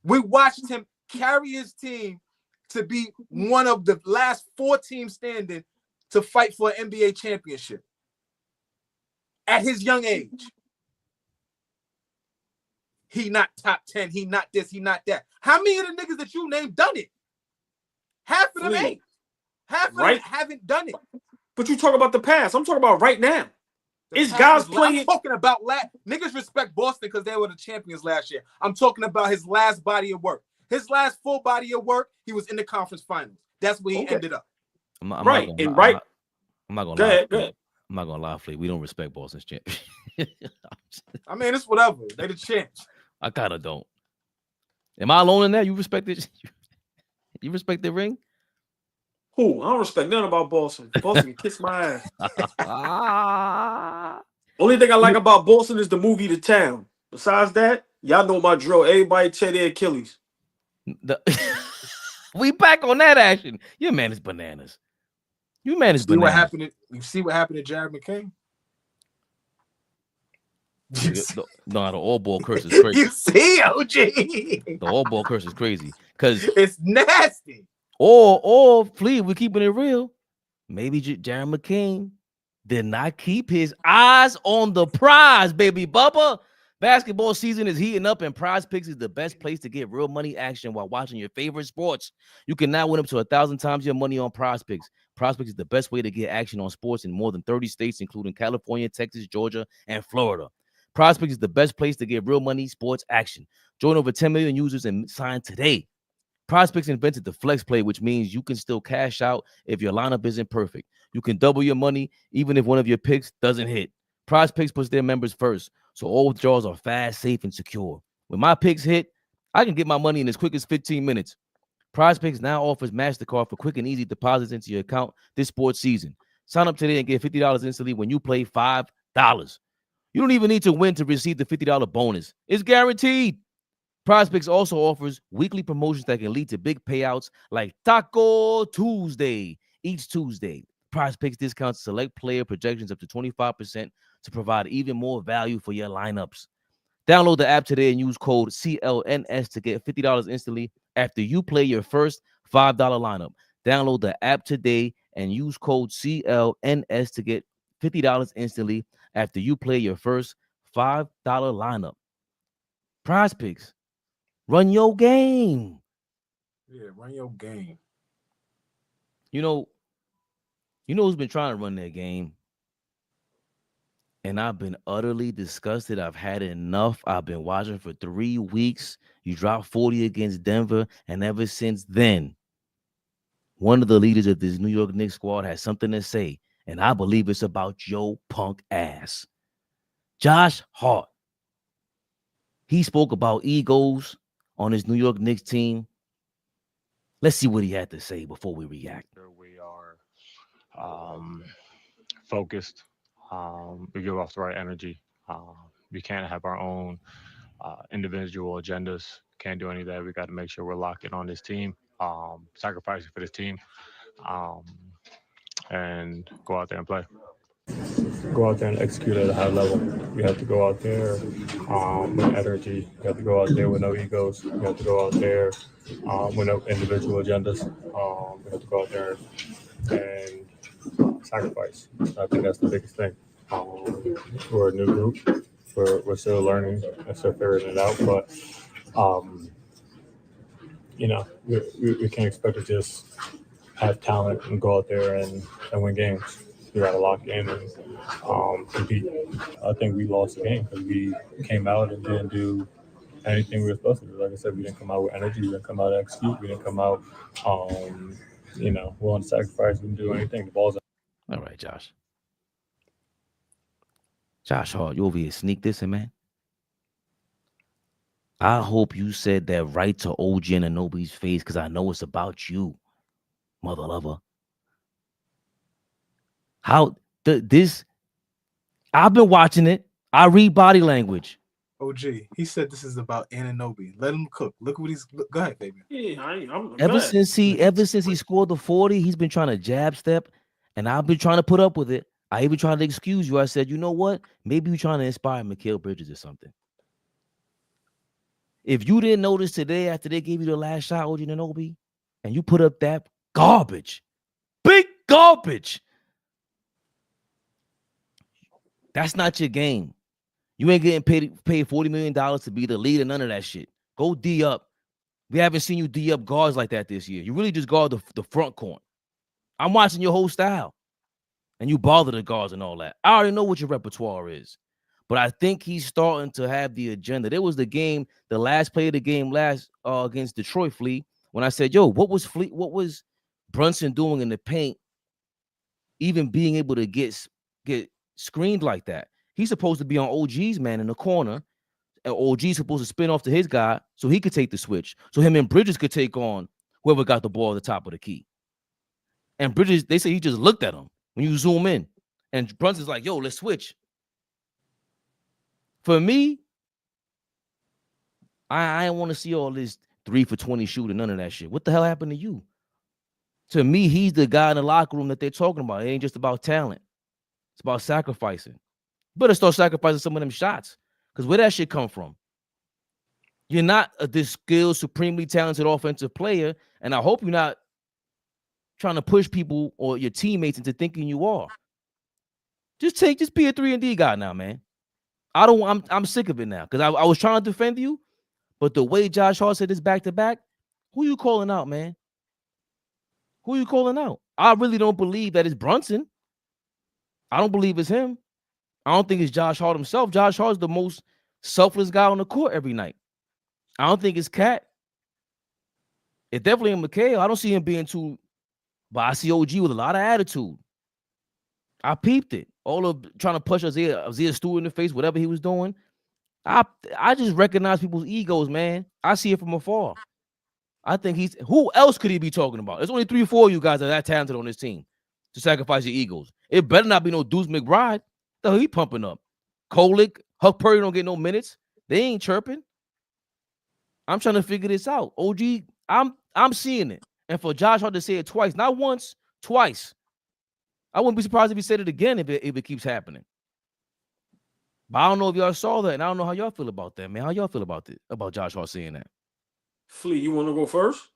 [SPEAKER 2] We watched him carry his team to be one of the last 4 teams standing to fight for an NBA championship at his young age. He not top 10. He not this. He not that. How many of the niggas that you named done it? Half of them ain't. Half of them haven't done it.
[SPEAKER 3] But you talk about the past. I'm talking about right now. It's guys playing.
[SPEAKER 2] I'm talking about niggas respect Boston because they were the champions last year. I'm talking about his last body of work. His last full body of work, he was in the conference finals. That's where he ended up.
[SPEAKER 1] I'm not gonna lie. Go ahead. I'm not gonna lie, Flea. We don't respect Boston's champions.
[SPEAKER 2] I mean, it's whatever. They the champs.
[SPEAKER 1] I kind of don't. Am I alone in that? You respect it? You respect the ring?
[SPEAKER 3] Who? I don't respect nothing about Boston. Boston can kiss my ass. Only thing I like about Boston is the movie The Town. Besides that, y'all know my drill. Everybody tear their Achilles.
[SPEAKER 1] We back on that action. Your man is bananas. You man is bananas.
[SPEAKER 2] You see what happened to Jared McCain?
[SPEAKER 1] No, the all-ball curse is crazy.
[SPEAKER 2] You see, OG?
[SPEAKER 1] The all-ball curse is crazy because
[SPEAKER 2] it's nasty.
[SPEAKER 1] Or Flea, we're keeping it real. Maybe Jared McCain did not keep his eyes on the prize, baby Bubba. Basketball season is heating up, and Prize Picks is the best place to get real money action while watching your favorite sports. You can now win up to 1,000 times your money on Prize Picks. Prize Picks is the best way to get action on sports in more than 30 states, including California, Texas, Georgia, and Florida. Prize Picks is the best place to get real money sports action. Join over 10 million users and sign today. Prize Picks invented the flex play, which means you can still cash out if your lineup isn't perfect. You can double your money even if one of your picks doesn't hit. Prize Picks puts their members first, so all withdrawals are fast, safe, and secure. When my picks hit, I can get my money in as quick as 15 minutes. Prize Picks now offers MasterCard for quick and easy deposits into your account this sports season. Sign up today and get $50 instantly when you play $5. You don't even need to win to receive the $50 bonus. It's guaranteed. Prize Picks also offers weekly promotions that can lead to big payouts like Taco Tuesday each Tuesday. Prize Picks discounts select player projections up to 25% to provide even more value for your lineups. Download the app today and use code CLNS to get $50 instantly after you play your first $5 lineup. Download the app today and use code CLNS to get $50 instantly after you play your first $5 lineup. Prize Picks. Run your game.
[SPEAKER 2] Yeah, run your game.
[SPEAKER 1] You know who's been trying to run their game? And I've been utterly disgusted. I've had enough. I've been watching for 3 weeks. You dropped 40 against Denver, and ever since then, one of the leaders of this New York Knicks squad has something to say, and I believe it's about your punk ass. Josh Hart. He spoke about egos on his New York Knicks team. Let's see what he had to say before we react.
[SPEAKER 4] We are focused. We give off the right energy. We can't have our own individual agendas. Can't do any of that. We got to make sure we're locked in on this team, sacrificing for this team, and go out there and play. Go out there and execute at a high level. We have to go out there with energy. We have to go out there with no egos. We have to go out there with no individual agendas. We have to go out there and sacrifice. I think that's the biggest thing. We're a new group. We're still learning and still figuring it out. But, we can't expect to just have talent and go out there and win games. We got to lock in and compete. I think we lost the game because we came out and didn't do anything we were supposed to do. Like I said, we didn't come out with energy. We didn't come out to execute. We didn't come out, willing to sacrifice. We didn't do anything. The ball's
[SPEAKER 1] all right, Josh. Josh Hart, you over here sneak this in, man. I hope you said that right to OG Anunoby's face because I know it's about you, mother lover. How this? I've been watching it. I read body language.
[SPEAKER 2] OG, he said this is about Anunoby. Let him cook. Look what he's. Go ahead, Fabian.
[SPEAKER 3] Yeah,
[SPEAKER 1] ever since he scored the 40, he's been trying to jab step, and I've been trying to put up with it. I even tried to excuse you. I said, you know what? Maybe you're trying to inspire Mikal Bridges or something. If you didn't notice today after they gave you the last shot, OG Anunoby, and you put up that garbage, big garbage, that's not your game. You ain't getting paid $40 million to be the leader, none of that shit. Go D up. We haven't seen you D up guards like that this year. You really just guard the front court. I'm watching your whole style. And you bother the guards and all that. I already know what your repertoire is. But I think he's starting to have the agenda. There was the game, the last play of the game against Detroit, Flea, when I said, yo, what was Brunson doing in the paint, even being able to get screened like that? He's supposed to be on OG's man in the corner, and OG's supposed to spin off to his guy so he could take the switch. So him and Bridges could take on whoever got the ball at the top of the key. And Bridges, they say he just looked at him when you zoom in. And Brunson's like, yo, let's switch. For me, I don't want to see all this 3 for 20 shooting, none of that shit. What the hell happened to you? To me, he's the guy in the locker room that they're talking about. It ain't just about talent. It's about sacrificing. Better start sacrificing some of them shots. Because where that shit come from? You're not this skilled, supremely talented offensive player, and I hope you're not trying to push people or your teammates into thinking you are. Just be a 3-and-D guy now, man. I'm sick of it now because I was trying to defend you, but the way Josh Hart said this back-to-back, who you calling out, man? Who you calling out? I really don't believe that it's Brunson. I don't believe it's him. I don't think it's Josh Hart himself. Josh Hart's the most selfless guy on the court every night. I don't think it's Cat. It definitely ain't Mikal. I don't see him being too, but I see OG with a lot of attitude. I peeped it. All of trying to push Isaiah Stewart in the face, whatever he was doing. I just recognize people's egos, man. I see it from afar. I think who else could he be talking about? There's only 3 or 4 of you guys that are that talented on this team to sacrifice your egos. It better not be no Deuce McBride. The hell he pumping up? Kolick, Huck Purdy don't get no minutes. They ain't chirping. I'm trying to figure this out. OG, I'm seeing it. And for Josh Hart to say it twice, not once, twice. I wouldn't be surprised if he said it again if it keeps happening. But I don't know if y'all saw that, and I don't know how y'all feel about that, man. How y'all feel about it? About Josh Hart saying that?
[SPEAKER 3] Flea, you want to go first?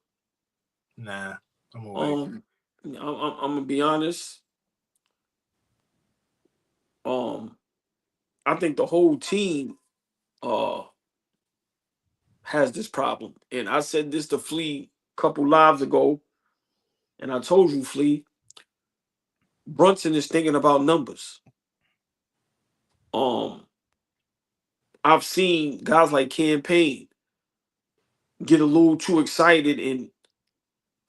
[SPEAKER 2] Nah, I'm away.
[SPEAKER 3] I'm gonna be honest. I think the whole team has this problem, and I said this to Flea a couple lives ago, and I told you, Flea, Brunson is thinking about numbers. I've seen guys like Campaign get a little too excited and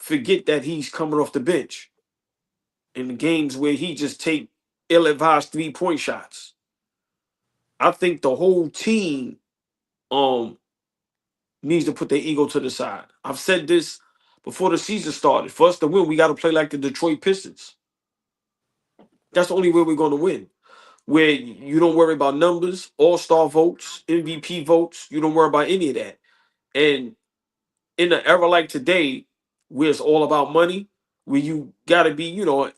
[SPEAKER 3] forget that he's coming off the bench in the games where he just take ill-advised 3-point shots. I think the whole team needs to put their ego to the side. I've said this before the season started. For us to win, we got to play like the Detroit Pistons. That's the only way we're going to win. Where you don't worry about numbers, all-star votes, MVP votes. You don't worry about any of that. And in an era like today, where it's all about money, where you got to be, you know,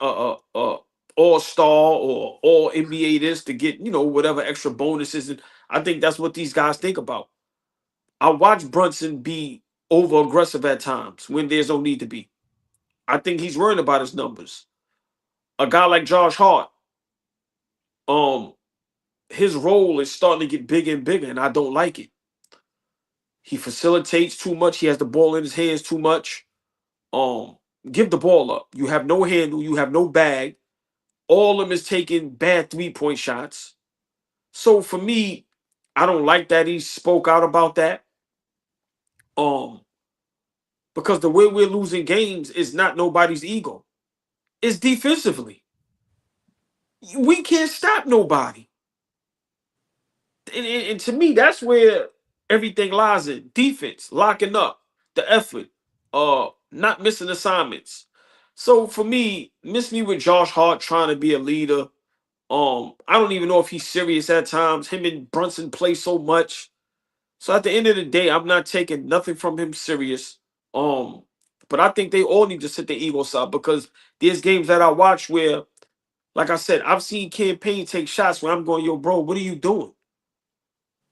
[SPEAKER 3] all-star or all NBA this to get, you know, whatever extra bonuses. And I think that's what these guys think about. I watch Brunson be over-aggressive at times when there's no need to be. I think he's worrying about his numbers. A guy like Josh Hart, his role is starting to get bigger and bigger, and I don't like it. He facilitates too much. He has the ball in his hands too much. Give the ball up. You have no handle. You have no bag. All of them is taking bad 3-point shots. So for me, I don't like that he spoke out about that. Because the way we're losing games is not nobody's ego. It's defensively. We can't stop nobody. And to me, that's where everything lies in. Defense, locking up, the effort, not missing assignments. So for me, miss me with Josh Hart trying to be a leader. I don't even know if he's serious at times. Him and Brunson play so much. So at the end of the day, I'm not taking nothing from him serious. But I think they all need to sit their ego aside, because there's games that I watch where, like I said, I've seen Campaign take shots where I'm going, yo, bro, what are you doing?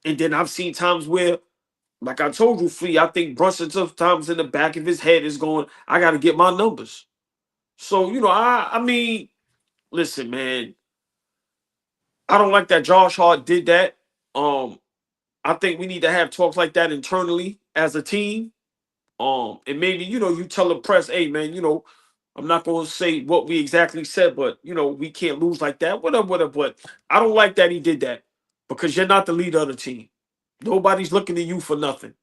[SPEAKER 3] And then I've seen times where, like I told you, Flea, I think Brunson sometimes in the back of his head is going, I got to get my numbers. So, you know, I mean, listen, man, I don't like that Josh Hart did that. I think we need to have talks like that internally as a team. And maybe, you know, you tell the press, hey, man, you know, I'm not going to say what we exactly said, but, you know, we can't lose like that, whatever. But I don't like that he did that, because you're not the leader of the team. Nobody's looking to you for nothing.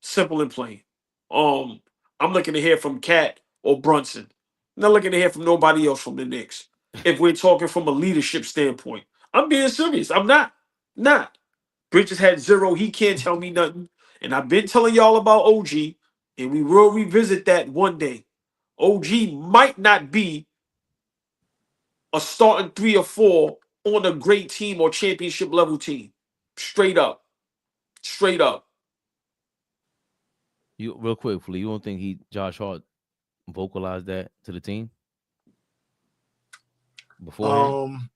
[SPEAKER 3] Simple and plain. I'm looking to hear from Cat or Brunson. I'm not looking to hear from nobody else from the Knicks. If we're talking from a leadership standpoint, I'm being serious. I'm not. Bridges had 0. He can't tell me nothing. And I've been telling y'all about OG, and we will revisit that one day. OG might not be a starting 3 or 4 on a great team or championship level team. Straight up.
[SPEAKER 1] You real quick, Flea, you don't think Josh Hart vocalized that to the team beforehand?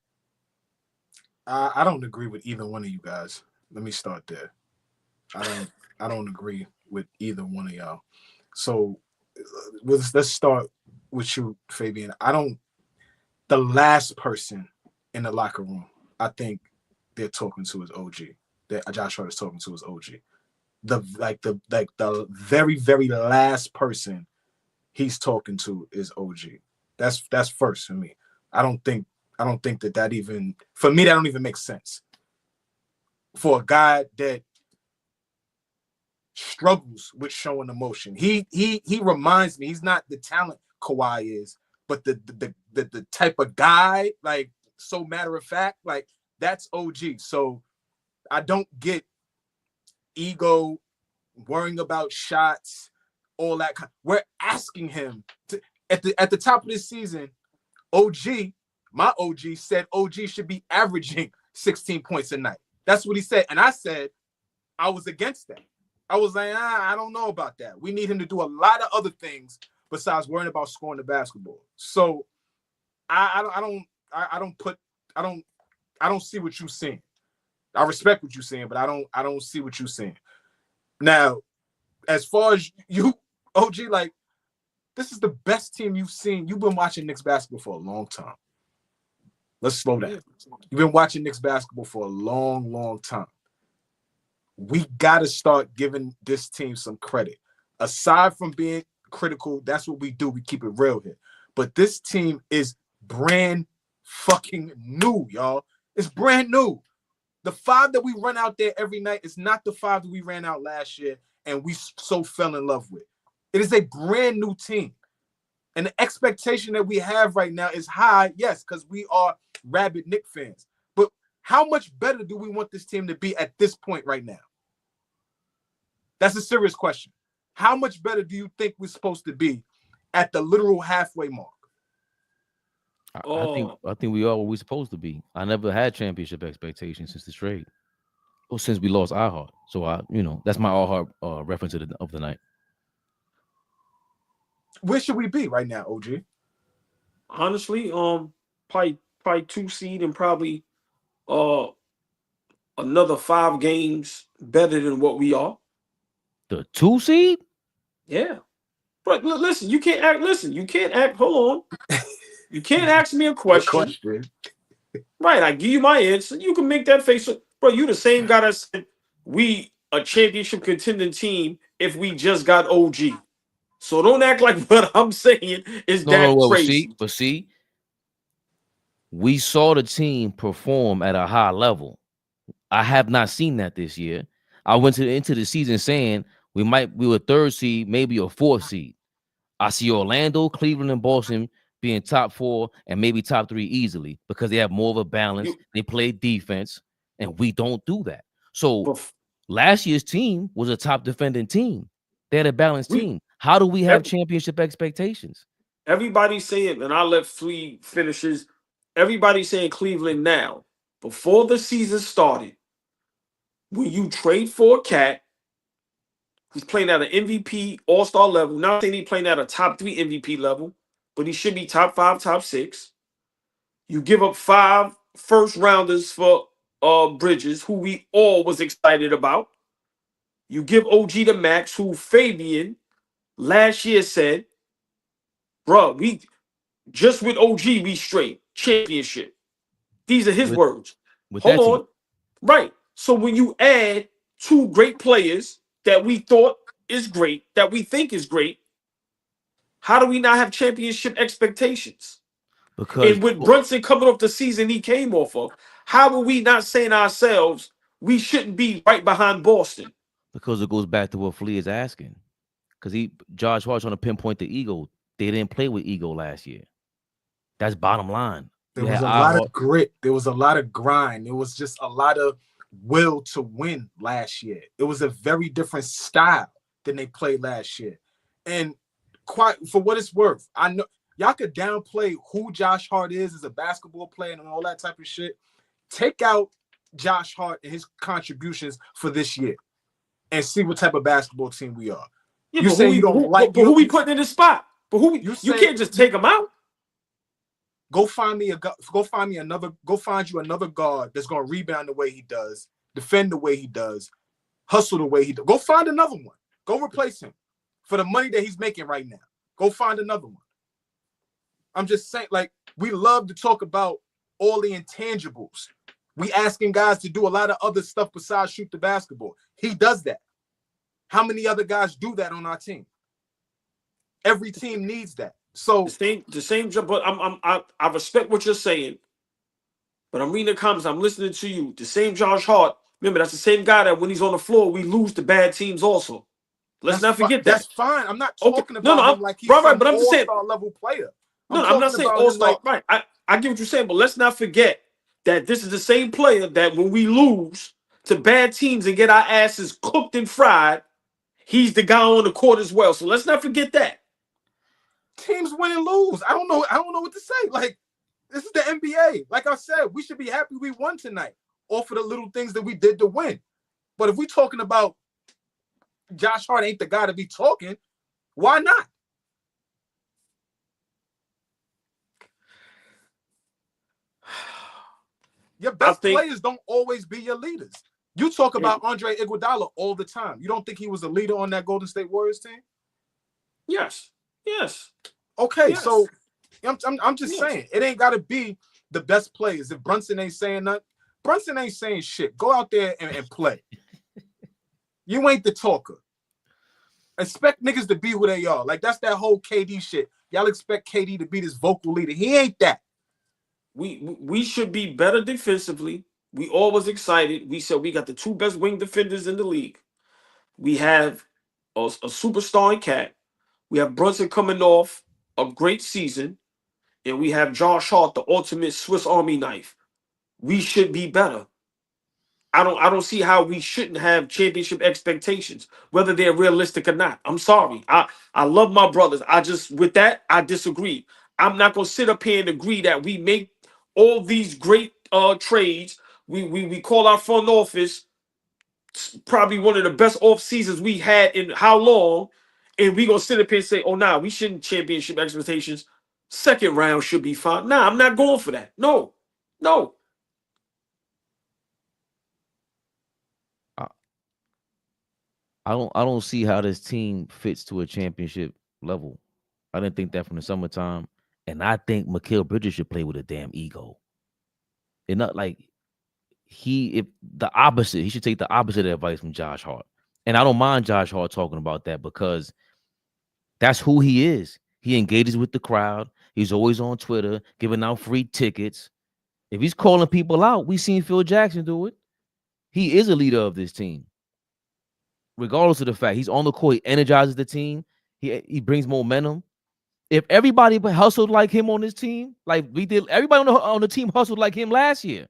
[SPEAKER 2] I don't agree with either one of you guys. Let me start there. I don't agree with either one of y'all. So let's start with you, Fabian. The last person in the locker room I think they're talking to is OG. That Josh Hart is talking to is OG. The very, very last person he's talking to is OG. That's first for me. I don't think that even, for me, that don't even make sense. For a guy that struggles with showing emotion. He reminds me, he's not the talent Kawhi is, but the type of guy, like, so matter of fact, like, that's OG. So I don't get ego, worrying about shots, all that. We're asking him to, at the top of this season, my OG said OG should be averaging 16 points a night. That's what he said. And I said I was against that. I was like, I don't know about that. We need him to do a lot of other things besides worrying about scoring the basketball. So I don't see what you're saying. I respect what you're saying, but I don't see what you're saying. Now, as far as you, OG, like, this is the best team you've seen. You've been watching Knicks basketball for a long time. Let's slow down. You've been watching Knicks basketball for a long, long time. We got to start giving this team some credit. Aside from being critical, that's what we do. We keep it real here. But this team is brand fucking new, y'all. It's brand new. The 5 that we run out there every night is not the 5 that we ran out last year and we so fell in love with. It is a brand new team. And the expectation that we have right now is high, yes, because we are rabid Knicks fans. But how much better do we want this team to be at this point right now? That's a serious question. How much better do you think we're supposed to be at the literal halfway mark?
[SPEAKER 1] I think we are what we're supposed to be. I never had championship expectations since the trade, or since we lost HART. So that's my HART reference of the night.
[SPEAKER 2] Where should we be right now, OG?
[SPEAKER 3] Honestly, probably 2 seed and probably another 5 games better than what we are.
[SPEAKER 1] The 2 seed?
[SPEAKER 3] Yeah. But listen, you can't act. Listen, you can't act. Hold on. You can't ask me a question. Right, I give you my answer. You can make that face. Bro, you the same guy that said we a championship contending team if we just got OG. So don't act like what I'm saying is crazy.
[SPEAKER 1] But see, we saw the team perform at a high level. I have not seen that this year. I went into the season saying we were 3rd seed, maybe a 4th seed. I see Orlando, Cleveland, and Boston being top 4 and maybe top 3 easily because they have more of a balance. They play defense, and we don't do that. So last year's team was a top defending team. They had a balanced team. How do we have championship expectations?
[SPEAKER 3] Everybody's saying, and I'll let Flea finishes. Everybody's saying Cleveland now. Before the season started, when you trade for a cat who's playing at an MVP all-star level, not saying he's playing at a top 3 MVP level, but he should be top 5, top 6. You give up 5 first-rounders for Bridges, who we all was excited about. You give OG the max, who Fabian last year said, bro, we just with OG, we straight championship. These are his words. Hold on. Right. So when you add 2 great players that we thought is great, that we think is great, how do we not have championship expectations? And with Brunson coming off the season he came off of, how are we not saying ourselves we shouldn't be right behind Boston?
[SPEAKER 1] Because it goes back to what Flea is asking. Because Josh Hart's trying to pinpoint the ego. They didn't play with ego last year. That's bottom line.
[SPEAKER 2] There was a lot of grit. There was a lot of grind. There was just a lot of will to win last year. It was a very different style than they played last year. And quite for what it's worth, I know y'all could downplay who Josh Hart is as a basketball player and all that type of shit. Take out Josh Hart and his contributions for this year and see what type of basketball team we are.
[SPEAKER 3] Yeah, you say you don't like who we putting in the spot, but who you can't just take them out.
[SPEAKER 2] Go find you another guard that's gonna rebound the way he does, defend the way he does, hustle the way he does. Go find another one. Go replace him for the money that he's making right now. Go find another one. I'm just saying, like, we love to talk about all the intangibles. We asking guys to do a lot of other stuff besides shoot the basketball. He does that. How many other guys do that on our team? Every team needs that. So
[SPEAKER 3] the same job. But I respect what you're saying. But I'm reading the comments. I'm listening to you. The same Josh Hart. Remember, that's the same guy that when he's on the floor, we lose to bad teams also. Let's not forget that.
[SPEAKER 2] That's fine. I'm not talking about him like he's
[SPEAKER 3] right, but I'm just saying
[SPEAKER 2] level player.
[SPEAKER 3] I'm not saying all-star. Right. I get what you're saying, but let's not forget that this is the same player that when we lose to bad teams and get our asses cooked and fried, he's the guy on the court as well. So let's not forget that.
[SPEAKER 2] Teams win and lose. I don't know what to say. Like, this is the NBA. Like I said, we should be happy we won tonight off of the little things that we did to win. But if we're talking about Josh Hart ain't the guy to be talking, why not? Your best players don't always be your leaders. You talk about Andre Iguodala all the time. You don't think he was a leader on that Golden State Warriors team?
[SPEAKER 3] Yes.
[SPEAKER 2] Okay, yes. So I'm just saying it ain't got to be the best players. If Brunson ain't saying nothing, Brunson ain't saying shit. Go out there and play. You ain't the talker. Expect niggas to be who they are. Like, that's that whole KD shit. Y'all expect KD to be this vocal leader. He ain't that.
[SPEAKER 3] We should be better defensively. We all was excited. We said we got the 2 best wing defenders in the league. We have a superstar in Cat. We have Brunson coming off a great season, and we have Josh Hart, the ultimate Swiss Army knife. We should be better. I don't see how we shouldn't have championship expectations, whether they're realistic or not. I'm sorry. I love my brothers. With that, I disagree. I'm not gonna sit up here and agree that we make all these great trades. We call our front office probably one of the best off seasons we had in how long, and we gonna sit up here and say, oh nah, we shouldn't championship expectations. Second round should be fine. Nah, I'm not going for that. No.
[SPEAKER 1] I don't see how this team fits to a championship level. I didn't think that from the summertime. And I think Mikal Bridges should play with a damn ego. And not like he should take the opposite advice from Josh Hart. And I don't mind Josh Hart talking about that because that's who he is. He engages with the crowd. He's always on Twitter, giving out free tickets. If he's calling people out, we seen Phil Jackson do it. He is a leader of this team. Regardless of the fact he's on the court, he energizes the team. He brings momentum. If everybody hustled like him on this team, like we did, everybody on the team hustled like him last year.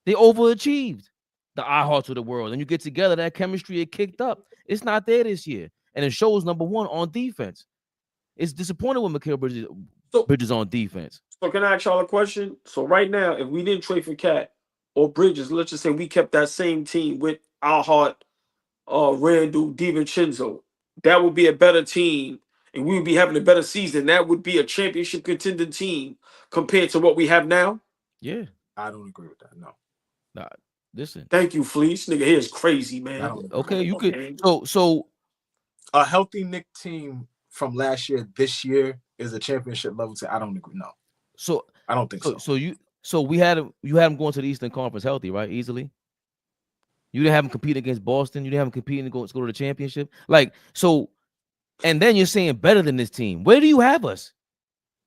[SPEAKER 1] They overachieved. The iHearts of the world, and you get together, that chemistry it kicked up. It's not there this year, and it shows number one on defense. It's disappointing with Mikal Bridges on defense.
[SPEAKER 3] So can I ask y'all a question? So right now, if we didn't trade for Cat or Bridges, let's just say we kept that same team with iHeart, Randall, DiVincenzo, that would be a better team, and we would be having a better season. That would be a championship contending team compared to what we have now.
[SPEAKER 1] Yeah,
[SPEAKER 2] I don't agree with that. No.
[SPEAKER 1] Nah, listen.
[SPEAKER 3] Thank you, Fleece. Nigga here is crazy, man.
[SPEAKER 1] Okay, you could. So
[SPEAKER 2] a healthy Knicks team from last year, this year is a championship level team. I don't agree. No.
[SPEAKER 1] So
[SPEAKER 2] I don't think so.
[SPEAKER 1] So you had him going to the Eastern Conference healthy, right? Easily. You didn't have him compete against Boston. You didn't have him competing to go to the championship. Like, so, and then you're saying better than this team. Where do you have us?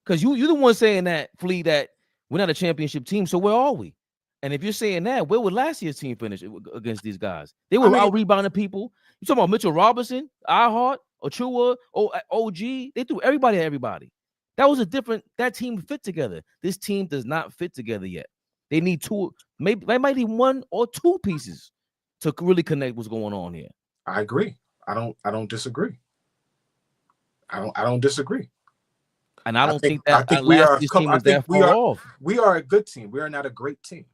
[SPEAKER 1] Because you're the one saying that, Flea, that we're not a championship team. So where are we? And if you're saying that, where would last year's team finish against these guys? They were out rebounding people. You talking about Mitchell Robinson, iHeart, Ochua, OG? They threw everybody at everybody. That team fit together. This team does not fit together yet. They need two, maybe they might need one or two pieces to really connect what's going on here.
[SPEAKER 2] I agree. I don't disagree. I don't disagree.
[SPEAKER 1] And I think last year's team was that far off.
[SPEAKER 2] We are a good team. We are not a great team.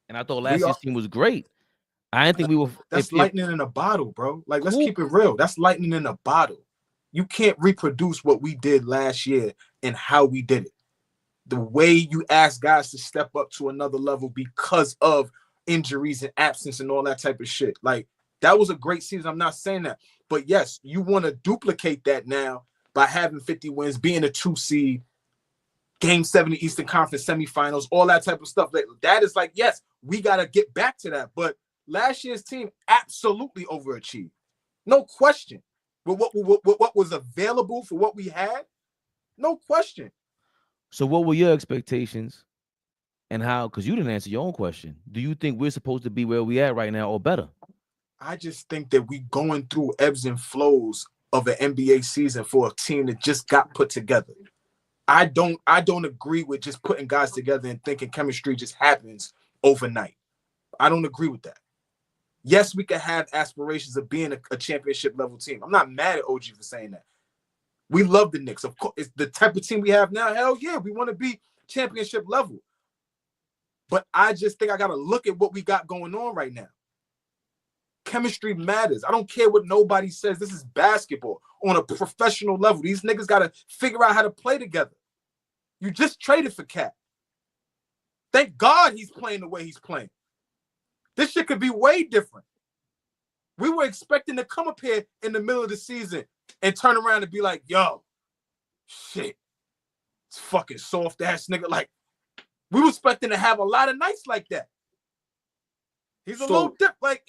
[SPEAKER 1] And I thought last year's team was great. I didn't think we were.
[SPEAKER 2] That's lightning in a bottle, bro. Like, let's keep it real. That's lightning in a bottle. You can't reproduce what we did last year and how we did it. The way you ask guys to step up to another level because of injuries and absence and all that type of shit. Like, that was a great season. I'm not saying that. But yes, you want to duplicate that now by having 50 wins, being a 2 seed, Game 7 Eastern Conference semifinals, all that type of stuff. That is like, yes, we got to get back to that. But last year's team absolutely overachieved. No question. But what was available for what we had? No question.
[SPEAKER 1] So what were your expectations and how? Because you didn't answer your own question. Do you think we're supposed to be where we at right now or better?
[SPEAKER 2] I just think that we going through ebbs and flows of an NBA season for a team that just got put together. I don't agree with just putting guys together and thinking chemistry just happens overnight. I don't agree with that. Yes, we can have aspirations of being a championship level team. I'm not mad at OG for saying that. We love the Knicks. Of course, it's the type of team we have now. Hell yeah, we want to be championship level. But I just think I got to look at what we got going on right now. Chemistry matters. I don't care what nobody says. This is basketball on a professional level. These niggas got to figure out how to play together. You just traded for Cat. Thank God he's playing the way he's playing. This shit could be way different. We were expecting to come up here in the middle of the season and turn around and be like, yo, shit, it's fucking soft ass nigga. Like, we were expecting to have a lot of nights like that. He's a little different.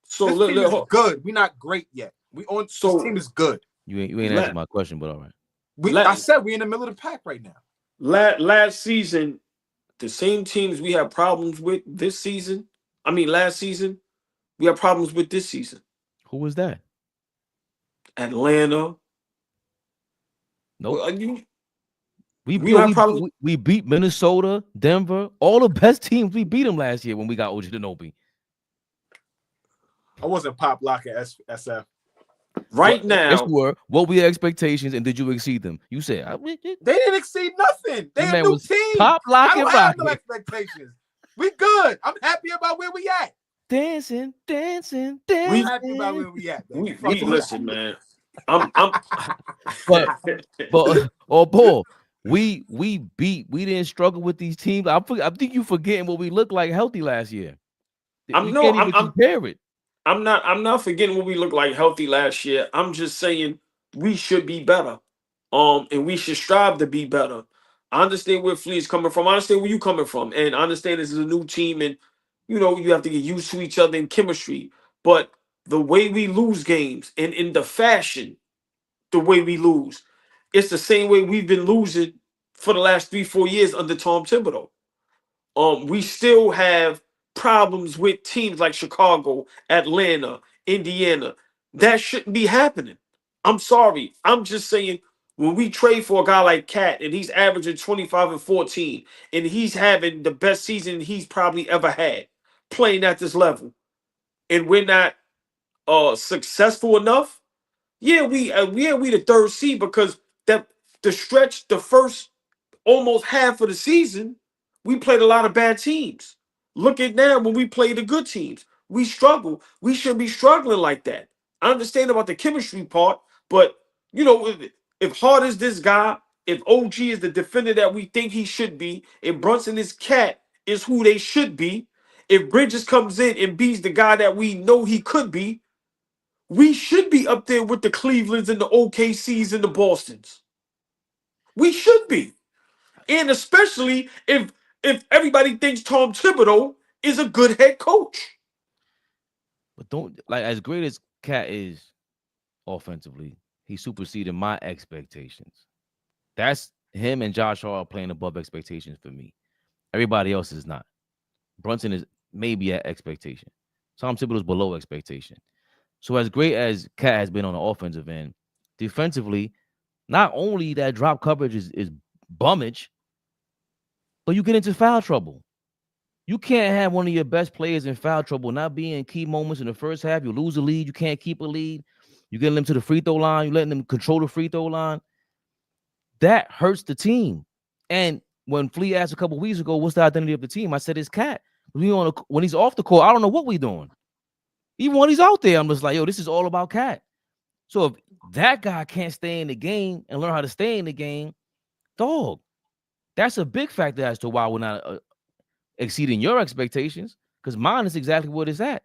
[SPEAKER 3] So
[SPEAKER 2] this team is good. We're not great yet. This team is good.
[SPEAKER 1] You ain't answered my question, but all right.
[SPEAKER 2] I said we're in the middle of the pack right now.
[SPEAKER 3] Last season, the same teams we had problems with this season. I mean, last season, we had problems with this season.
[SPEAKER 1] Who was that?
[SPEAKER 3] Atlanta.
[SPEAKER 1] Nope.
[SPEAKER 3] Well,
[SPEAKER 1] we beat Minnesota, Denver, all the best teams. We beat them last year when we got OG Anunoby.
[SPEAKER 2] I wasn't pop locking SF.
[SPEAKER 3] Right now,
[SPEAKER 1] yes, you were. What were your expectations, and did you exceed them? You said
[SPEAKER 2] they didn't exceed nothing. They a new team.
[SPEAKER 1] Pop
[SPEAKER 2] I
[SPEAKER 1] locking
[SPEAKER 2] don't have no expectations. We good. I'm happy about where we at.
[SPEAKER 1] Dancing.
[SPEAKER 2] I'm happy about where we at.
[SPEAKER 3] We listen, man. I'm
[SPEAKER 1] but Paul, we didn't struggle with these teams. I think you forgetting what we looked like healthy last year. Can't even compare it.
[SPEAKER 3] I'm not forgetting what we looked like healthy last year. I'm just saying we should be better. And we should strive to be better. I understand where Flea is coming from. I understand where you coming from. And I understand this is a new team and you have to get used to each other in chemistry. But the way we lose games and in the fashion, the way we lose, it's the same way we've been losing for the last 3-4 years under Tom Thibodeau. We still have problems with teams like Chicago, Atlanta, Indiana. That shouldn't be happening. I'm sorry. I'm just saying when we trade for a guy like Cat and he's averaging 25 and 14 and he's having the best season he's probably ever had playing at this level and we're not successful enough, we the third seed because the first almost half of the season, we played a lot of bad teams. Look at now when we play the good teams. We struggle. We shouldn't be struggling like that. I understand about the chemistry part, but if Hart is this guy, if OG is the defender that we think he should be, if Brunson is Cat is who they should be, if Bridges comes in and beats the guy that we know he could be, we should be up there with the Clevelands and the OKCs and the Bostons. We should be. And especially if everybody thinks Tom Thibodeau is a good head coach.
[SPEAKER 1] But don't as great as Cat is offensively, he superseded my expectations. That's him and Josh Hart playing above expectations for me. Everybody else is not. Brunson is maybe at expectation. Tom Thibodeau is below expectation. So as great as Cat has been on the offensive end, defensively, not only that drop coverage is bummage, but you get into foul trouble. You can't have one of your best players in foul trouble, not be in key moments in the first half. You lose a lead. You can't keep a lead. You getting them to the free throw line. You letting them control the free throw line. That hurts the team. And when Flea asked a couple weeks ago, what's the identity of the team? I said, it's Cat. When he's off the court, I don't know what we're doing. Even when he's out there, I'm just like, yo, this is all about Cat. So if that guy can't stay in the game and learn how to stay in the game, dog, that's a big factor as to why we're not exceeding your expectations, because mine is exactly what it's at.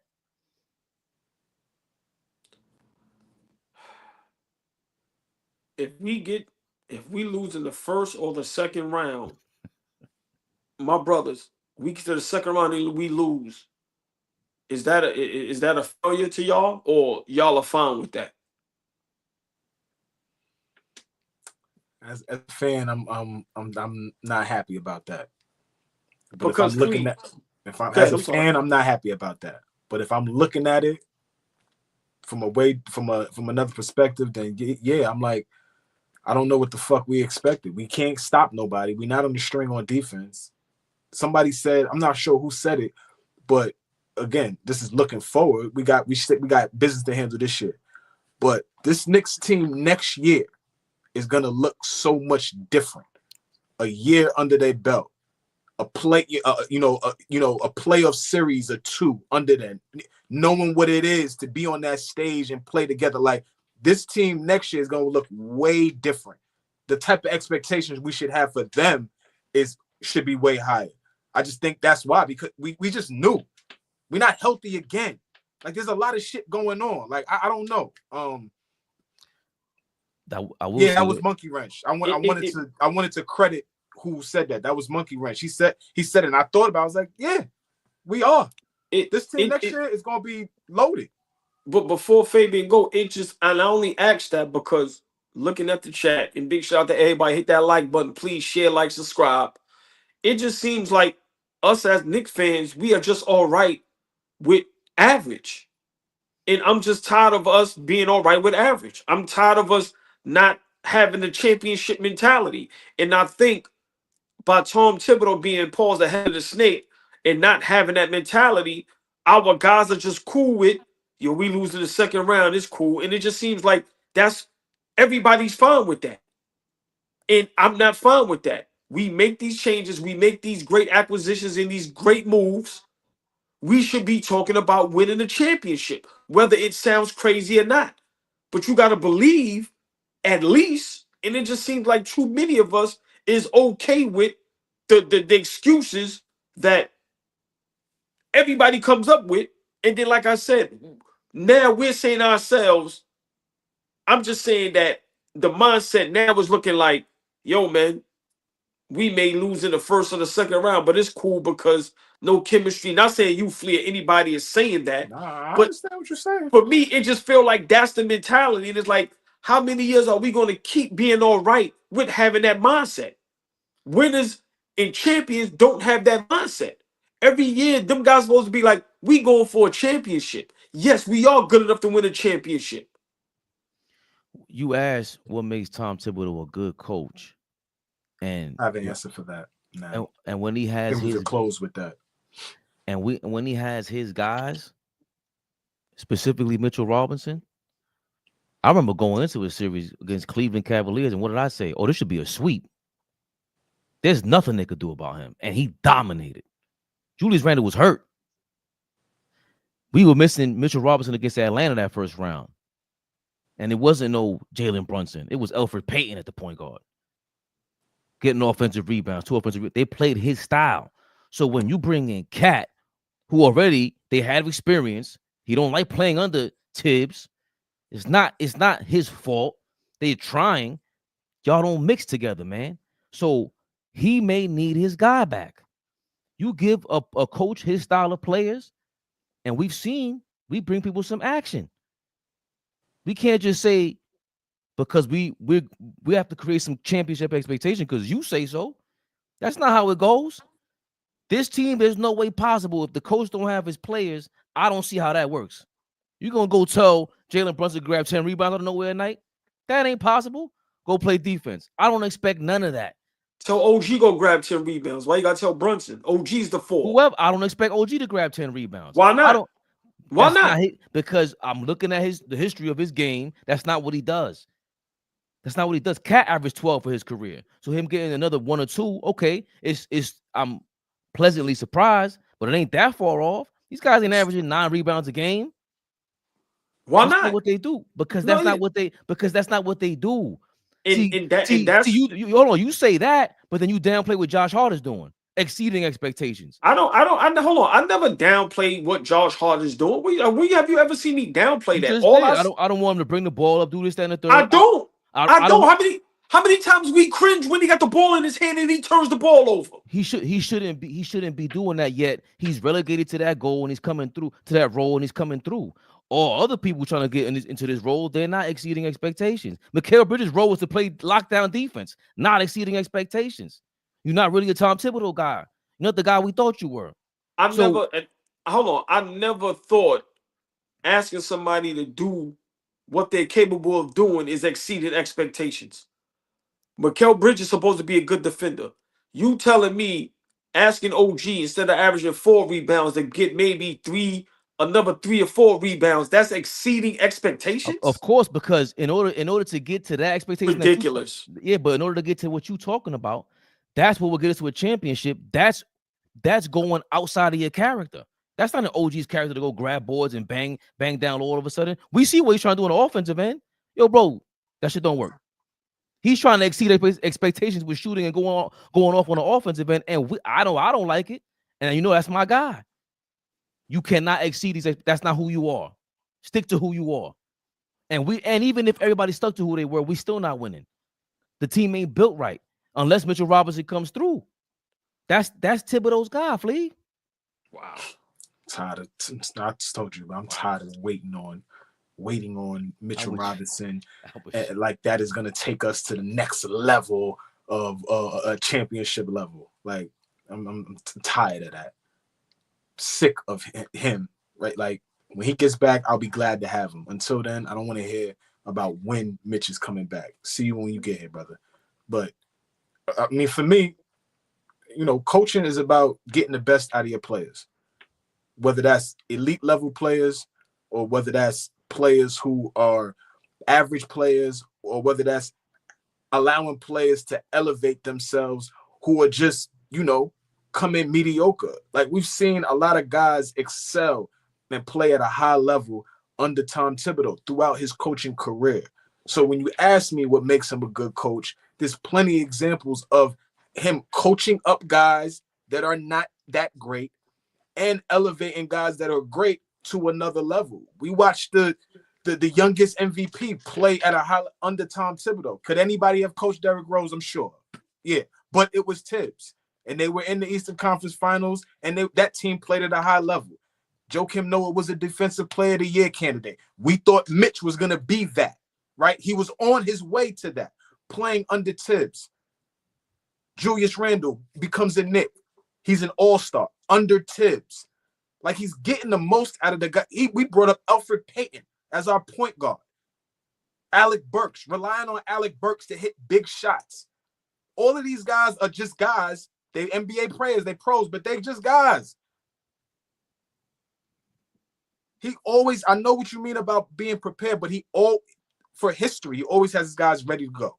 [SPEAKER 3] If we lose in the first or the second round, my brothers, we get to the second round and we lose. Is that a failure to y'all, or y'all are fine with that?
[SPEAKER 2] As a fan, I'm not happy about that. But
[SPEAKER 3] because
[SPEAKER 2] if I'm looking at, as a fan, I'm not happy about that. But if I'm looking at it from another perspective, then yeah, I'm like, I don't know what the fuck we expected. We can't stop nobody. We're not on the string on defense. Somebody said, I'm not sure who said it, but again, this is looking forward. We got business to handle this shit. But this Knicks team next year is gonna look so much different. A year under their belt, a playoff series or two under them, knowing what it is to be on that stage and play together. Like, this team next year is gonna look way different. The type of expectations we should have for them should be way higher. I just think that's why, because we just knew we're not healthy again. Like, there's a lot of shit going on. Like, I don't know. That was Monkey Wrench. I wanted to credit who said that. That was Monkey Wrench. He said it, and I thought about it. I was like, yeah, we are. This team next year is gonna be loaded.
[SPEAKER 3] But before Fabian go, and I only asked that because looking at the chat, and big shout out to everybody, hit that like button, please share, like, subscribe. It just seems like us as Knicks fans, we are just all right with average. And I'm just tired of us being all right with average. I'm tired of us not having the championship mentality. And I think by Tom Thibodeau being paused ahead of the snake and not having that mentality, our guys are just cool with, yo, we lose in the second round, it's cool. And it just seems like that's everybody's fine with that. And I'm not fine with that. We make these changes, we make these great acquisitions and these great moves. We should be talking about winning the championship, whether it sounds crazy or not. But you got to believe at least, and it just seems like too many of us is okay with the excuses that everybody comes up with. And then, like I said, now we're saying ourselves, I'm just saying that the mindset now is looking like, yo, man, we may lose in the first or the second round, but it's cool because no chemistry. Not saying you, Flea, or anybody is saying that,
[SPEAKER 2] Nah, I
[SPEAKER 3] but
[SPEAKER 2] understand what you're saying.
[SPEAKER 3] for me, it just feel like that's the mentality. And it's like, how many years are we going to keep being all right with having that mindset? Winners and champions don't have that mindset. Every year, them guys supposed to be like, we going for a championship. Yes, we are good enough to win a championship.
[SPEAKER 1] You asked what makes Tom Thibodeau a good coach, and
[SPEAKER 2] I have an answer for that now.
[SPEAKER 1] and when he
[SPEAKER 2] I
[SPEAKER 1] has
[SPEAKER 2] think we
[SPEAKER 1] his
[SPEAKER 2] could close with that.
[SPEAKER 1] and when he has his guys, specifically Mitchell Robinson, I remember going into a series against Cleveland Cavaliers, and what did I say? Oh, this should be a sweep. There's nothing they could do about him, and he dominated. Julius Randle was hurt. We were missing Mitchell Robinson against Atlanta that first round, and it wasn't no Jalen Brunson. It was Elfrid Payton at the point guard, getting offensive rebounds, 2 offensive. They played his style. So when you bring in Cat, who already they had experience, he don't like playing under Tibbs. It's not his fault. They're trying. Y'all don't mix together, man. So he may need his guy back. You give a coach his style of players, and we bring people some action. We can't just say because we have to create some championship expectation because you say so. That's not how it goes. This team, there's no way possible if the coach don't have his players. I don't see how that works. You're gonna go tell Jalen Brunson to grab 10 rebounds out of nowhere at night? That ain't possible. Go play defense. I don't expect none of that.
[SPEAKER 3] Tell OG go grab 10 rebounds. Why you gotta tell Brunson? OG's the 4.
[SPEAKER 1] Whoever, I don't expect OG to grab 10 rebounds.
[SPEAKER 3] Why not?
[SPEAKER 1] I don't.
[SPEAKER 3] Why not?
[SPEAKER 1] Because I'm looking at the history of his game. That's not what he does. That's not what he does. Cat averaged 12 for his career. So him getting another 1 or 2, okay, I'm pleasantly surprised, but it ain't that far off. These guys ain't averaging 9 rebounds a game.
[SPEAKER 3] Why
[SPEAKER 1] That's
[SPEAKER 3] not?
[SPEAKER 1] what they do. Because that's not what they do. You hold on, you say that, but then you downplay what Josh Hart is doing, exceeding expectations.
[SPEAKER 3] Hold on. I never downplayed what Josh Hart is doing. Have you ever seen me downplay that?
[SPEAKER 1] I don't want him to bring the ball up, do this, that, and the third.
[SPEAKER 3] I don't. How many times we cringe when he got the ball in his hand and he turns the ball over?
[SPEAKER 1] He shouldn't be doing that yet. He's relegated to that goal and he's coming through to that role and he's coming through. Or other people trying to get into this role, they're not exceeding expectations. Mikal Bridges' role was to play lockdown defense, not exceeding expectations. You're not really a Tom Thibodeau guy. You're not the guy we thought you were.
[SPEAKER 3] I never thought asking somebody to do what they're capable of doing is exceeding expectations. Mikal Bridges is supposed to be a good defender. You telling me asking OG instead of averaging 4 rebounds to get maybe another 3 or 4 rebounds, that's exceeding expectations?
[SPEAKER 1] Of course, because in order to get to that expectation,
[SPEAKER 3] ridiculous.
[SPEAKER 1] But in order to get to what you're talking about, that's what will get us to a championship. That's going outside of your character. That's not an OG's character to go grab boards and bang down all of a sudden. We see what he's trying to do on the offensive end. Yo, bro, that shit don't work. He's trying to exceed expectations with shooting and going off on the offensive end, and I don't like it. And that's my guy. You cannot exceed these. That's not who you are. Stick to who you are. And even if everybody stuck to who they were, we still not winning. The team ain't built right unless Mitchell Robinson comes through. That's Thibodeau's guy, Flea.
[SPEAKER 2] Wow. I just told you, I'm tired of waiting on Mitchell Robinson. Like that is gonna take us to the next level of a championship level. Like I'm tired of that. Sick of him, right? Like When he gets back, I'll be glad to have him. Until then, I don't want to hear about when Mitch is coming back. See you when you get here, brother. But I mean, for me, coaching is about getting the best out of your players, whether that's elite level players or whether that's players who are average players, or whether that's allowing players to elevate themselves who are just, come in mediocre. Like, we've seen a lot of guys excel and play at a high level under Tom Thibodeau throughout his coaching career. So when you ask me what makes him a good coach, there's plenty of examples of him coaching up guys that are not that great and elevating guys that are great to another level. We watched the youngest MVP play at a high under Tom Thibodeau. Could anybody have coached Derrick Rose? I'm sure. Yeah, but it was Tibbs. And they were in the Eastern Conference Finals, and that team played at a high level. Joakim Noah was a Defensive Player of the Year candidate. We thought Mitch was going to be that, right? He was on his way to that, playing under Tibbs. Julius Randle becomes a Knick. He's an all-star under Tibbs. Like, he's getting the most out of the guy. We brought up Elfrid Payton as our point guard. Alec Burks, relying on Alec Burks to hit big shots. All of these guys are just guys. They NBA players, they pros, but they just guys. I know what you mean about being prepared, but for history, he always has his guys ready to go,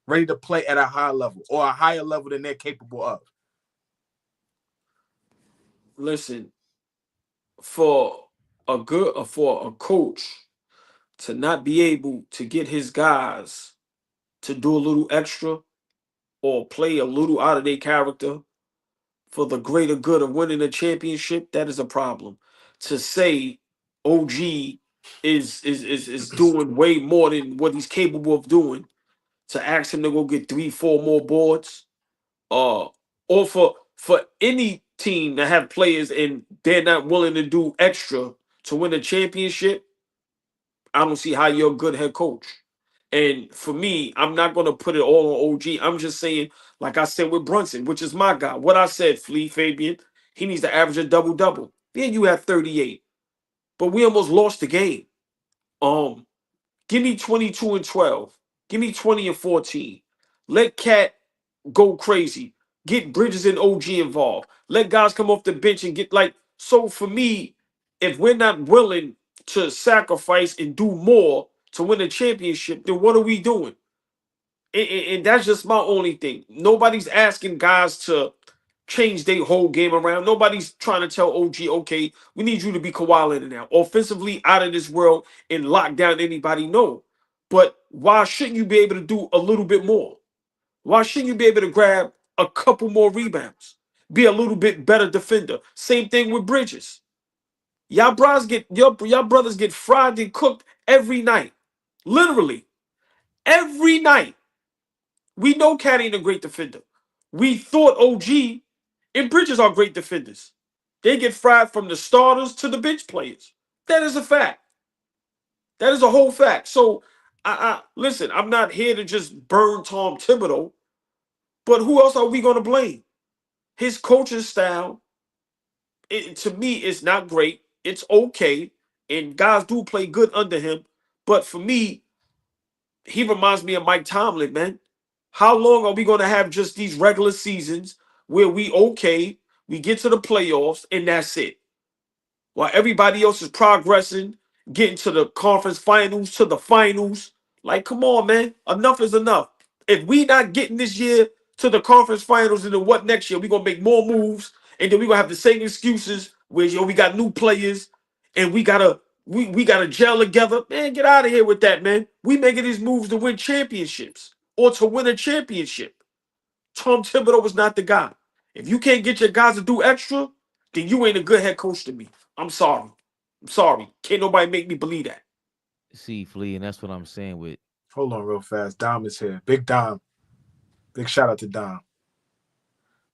[SPEAKER 2] ready to play at a high level or a higher level than they're capable of.
[SPEAKER 3] Listen, for a coach to not be able to get his guys to do a little extra or play a little out of their character for the greater good of winning a championship, that is a problem. To say OG is doing way more than what he's capable of doing, to ask him to go get 3-4 more boards, or for any team to have players and they're not willing to do extra to win a championship, I don't see how you're a good head coach. And for me, I'm not going to put it all on OG. I'm just saying, like I said with Brunson, which is my guy. What I said, Fabian, he needs to average a double-double. Then you have 38. But we almost lost the game. Give me 22 and 12. Give me 20 and 14. Let Cat go crazy. Get Bridges and OG involved. Let guys come off the bench and get so for me, if we're not willing to sacrifice and do more to win a championship, then what are we doing? And that's just my only thing. Nobody's asking guys to change their whole game around. Nobody's trying to tell OG, okay, we need you to be Kawhi Leonard now. Offensively, out of this world and lock down anybody, no. But why shouldn't you be able to do a little bit more? Why shouldn't you be able to grab a couple more rebounds? Be a little bit better defender. Same thing with Bridges. Y'all brothers get fried and cooked every night. Literally. Every night. We know Cat ain't a great defender. We thought OG and Bridges are great defenders. They get fried from the starters to the bench players. That is a fact. That is a whole fact. So, listen, I'm not here to just burn Tom Thibodeau, but who else are we going to blame? His coaching style, to me, is not great. It's okay, and guys do play good under him. But for me, he reminds me of Mike Tomlin, man. How long are we going to have just these regular seasons where we get to the playoffs, and that's it? While everybody else is progressing, getting to the conference finals, to the finals. Like, come on, man. Enough is enough. If we not getting this year to the conference finals, and then what next year? We're going to make more moves, and then we're going to have the same excuses where, we got new players, and we got to gel together. Man, get out of here with that, man. We making these moves to win championships or to win a championship. Tom Thibodeau was not the guy. If you can't get your guys to do extra, then you ain't a good head coach to me. I'm sorry. Can't nobody make me believe that.
[SPEAKER 1] See, Flea, and that's what I'm saying with.
[SPEAKER 2] Hold on real fast. Dom is here. Big Dom. Big shout out to Dom.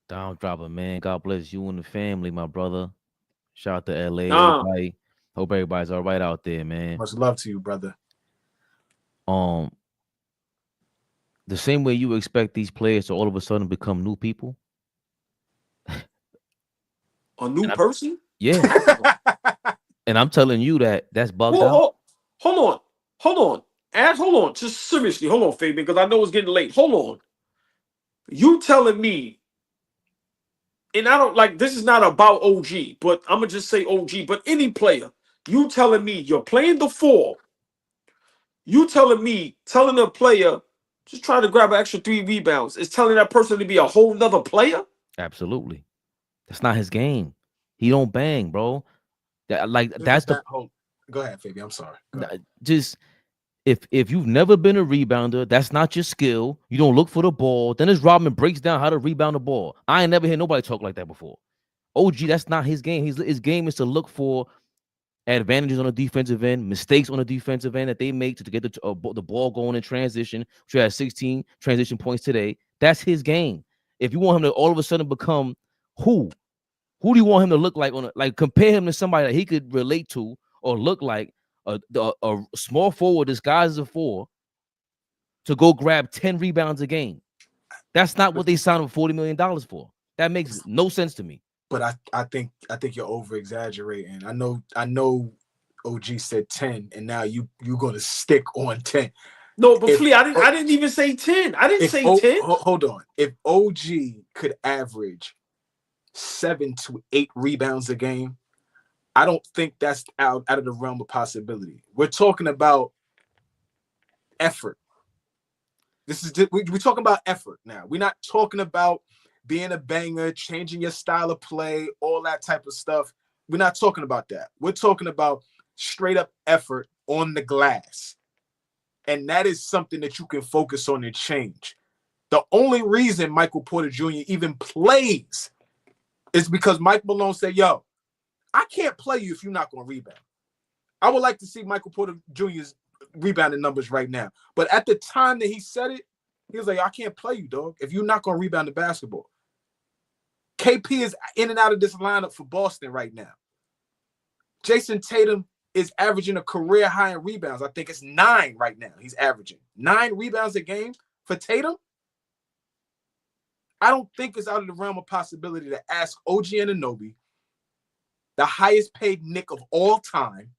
[SPEAKER 1] Dom dropping, man. God bless you and the family, my brother. Shout out to LA.
[SPEAKER 3] Dom.
[SPEAKER 1] Everybody. Hope everybody's all right out there, man.
[SPEAKER 2] Much love to you, brother.
[SPEAKER 1] The same way you expect these players to all of a sudden become new people.
[SPEAKER 3] A new person?
[SPEAKER 1] Yeah. And I'm telling you that's bugged
[SPEAKER 3] Well,
[SPEAKER 1] out.
[SPEAKER 3] hold on. Hold on. Just seriously, hold on, Fabian, because I know it's getting late. Hold on. You telling me, and I don't like this is not about OG, but I'm gonna just say OG, but any player, you telling me you're playing the 4. You telling a player just trying to grab an extra 3 rebounds is telling that person to be a whole nother player?
[SPEAKER 1] Absolutely. That's not his game. He don't bang, bro. That's the
[SPEAKER 2] Go ahead, Fabian. I'm sorry.
[SPEAKER 1] just if you've never been a rebounder, that's not your skill. You don't look for the ball. Dennis Rodman breaks down how to rebound the ball. I ain't never heard nobody talk like that before. OG, that's not his game. His game is to look for advantages on the defensive end, mistakes on the defensive end that they make to get the ball going in transition. Which had 16 transition points today. That's his game. If you want him to all of a sudden become who do you want him to look like compare him to somebody that he could relate to or look like a small forward disguised as a 4 to go grab 10 rebounds a game? That's not what they signed him $40 million for. That makes no sense to me.
[SPEAKER 2] But I think you're over exaggerating. I know OG said 10, and now you're gonna stick on 10.
[SPEAKER 3] No, but Flea, I didn't even say 10. I didn't say 10.
[SPEAKER 2] Hold on. If OG could average 7 to 8 rebounds a game, I don't think that's out of the realm of possibility. We're talking about effort. We're talking about effort now. We're not talking about being a banger, changing your style of play, all that type of stuff. We're not talking about that. We're talking about straight up effort on the glass. And that is something that you can focus on and change. The only reason Michael Porter Jr. even plays is because Mike Malone said, yo, I can't play you if you're not going to rebound. I would like to see Michael Porter Jr.'s rebounding numbers right now. But at the time that he said it, he was like, I can't play you, dog, if you're not going to rebound the basketball. KP is in and out of this lineup for Boston right now. Jason Tatum is averaging a career high in rebounds. I think it's 9 right now. He's averaging 9 rebounds a game for Tatum. I don't think it's out of the realm of possibility to ask OG Anunoby, the highest paid Knick of all time,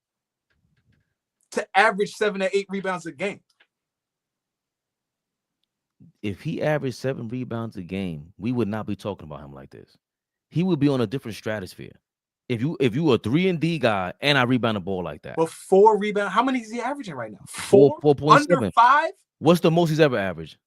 [SPEAKER 2] to average 7 to 8 rebounds a game.
[SPEAKER 1] If he averaged 7 rebounds a game, we would not be talking about him like this. He would be on a different stratosphere. If you a 3-and-D guy and I rebound the ball like that.
[SPEAKER 2] But 4 rebounds, how many is he averaging right now?
[SPEAKER 1] 4.7.
[SPEAKER 2] Under 5?
[SPEAKER 1] What's the most he's ever averaged?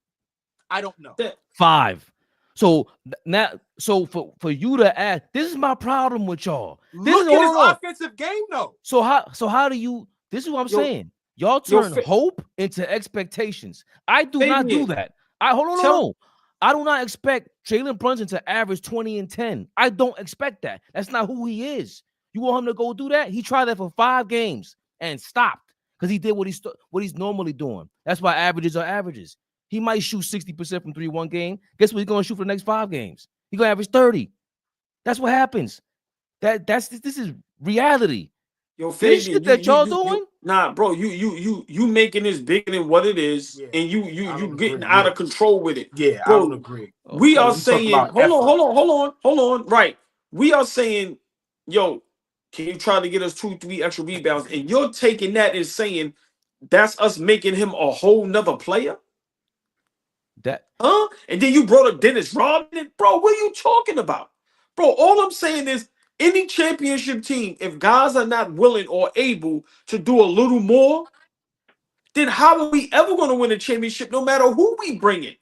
[SPEAKER 2] I don't know.
[SPEAKER 1] 5. So now, for you to add, this is my problem with y'all.
[SPEAKER 2] Look at his offensive game, though.
[SPEAKER 1] So how do you? This is what I'm saying. Y'all turn hope into expectations. I do not do that. Hold on. I do not expect Jalen Brunson to average 20 and 10. I don't expect that. That's not who he is. You want him to go do that? He tried that for 5 games and stopped because he did what he's normally doing. That's why averages are averages. He might shoot 60% from 3 one game. Guess what he's going to shoot for the next 5 games? He's going to average 30. That's what happens. This is reality.
[SPEAKER 3] Yo,
[SPEAKER 1] Fabian, shit that y'all doing?
[SPEAKER 3] Nah, bro, you making this bigger than what it is, and you getting out of control with it.
[SPEAKER 2] Yeah,
[SPEAKER 3] bro,
[SPEAKER 2] I don't agree.
[SPEAKER 3] We are saying, hold on. Right. We are saying, yo, can you try to get us 2-3 extra rebounds? And you're taking that and saying that's us making him a whole nother player? And then you brought up Dennis Rodman. Bro, what are you talking about? Bro, all I'm saying is any championship team, if guys are not willing or able to do a little more, then how are we ever going to win a championship no matter who we bring in?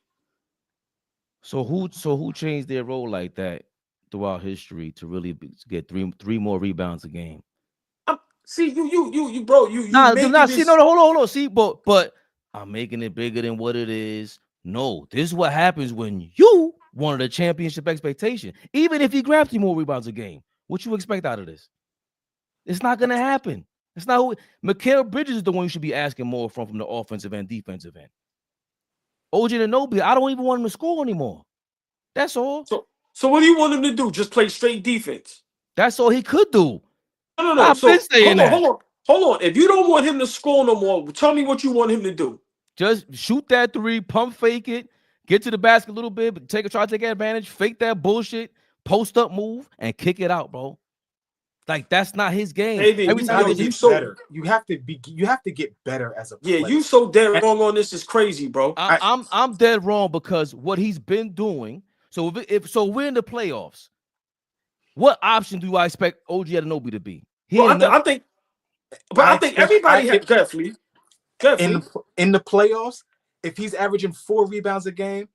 [SPEAKER 1] So who changed their role like that throughout history to really get three more rebounds a game?
[SPEAKER 3] See, you bro, you
[SPEAKER 1] hold on. See, but I'm making it bigger than what it is. No, this is what happens when you wanted a championship expectation. Even if he grabs 3 more rebounds a game, what you expect out of this? It's not gonna happen. It's not who Mikal Bridges is the one you should be asking more from the offensive and defensive end. OG Anunoby, I don't even want him to score anymore. That's all.
[SPEAKER 3] So what do you want him to do? Just play straight defense?
[SPEAKER 1] That's all he could do.
[SPEAKER 3] No.
[SPEAKER 1] I've been saying that.
[SPEAKER 3] Hold on. If you don't want him to score no more, tell me what you want him to do.
[SPEAKER 1] Just shoot that 3, pump fake it, get to the basket a little bit, but try to take advantage, fake that bullshit, post up move, and kick it out, bro. Like that's not his game.
[SPEAKER 3] Fabian,
[SPEAKER 1] Every
[SPEAKER 3] you
[SPEAKER 1] time
[SPEAKER 3] know,
[SPEAKER 1] they
[SPEAKER 3] you
[SPEAKER 1] just,
[SPEAKER 3] so
[SPEAKER 2] better. You have to get better as a
[SPEAKER 3] yeah,
[SPEAKER 2] player.
[SPEAKER 3] you so dead wrong on this is crazy, bro.
[SPEAKER 1] I'm dead wrong because what he's been doing. So if we're in the playoffs, what option do I expect OG Anunoby to be?
[SPEAKER 3] Well, I think everybody has definitely.
[SPEAKER 2] In the playoffs, if he's averaging 4 rebounds a game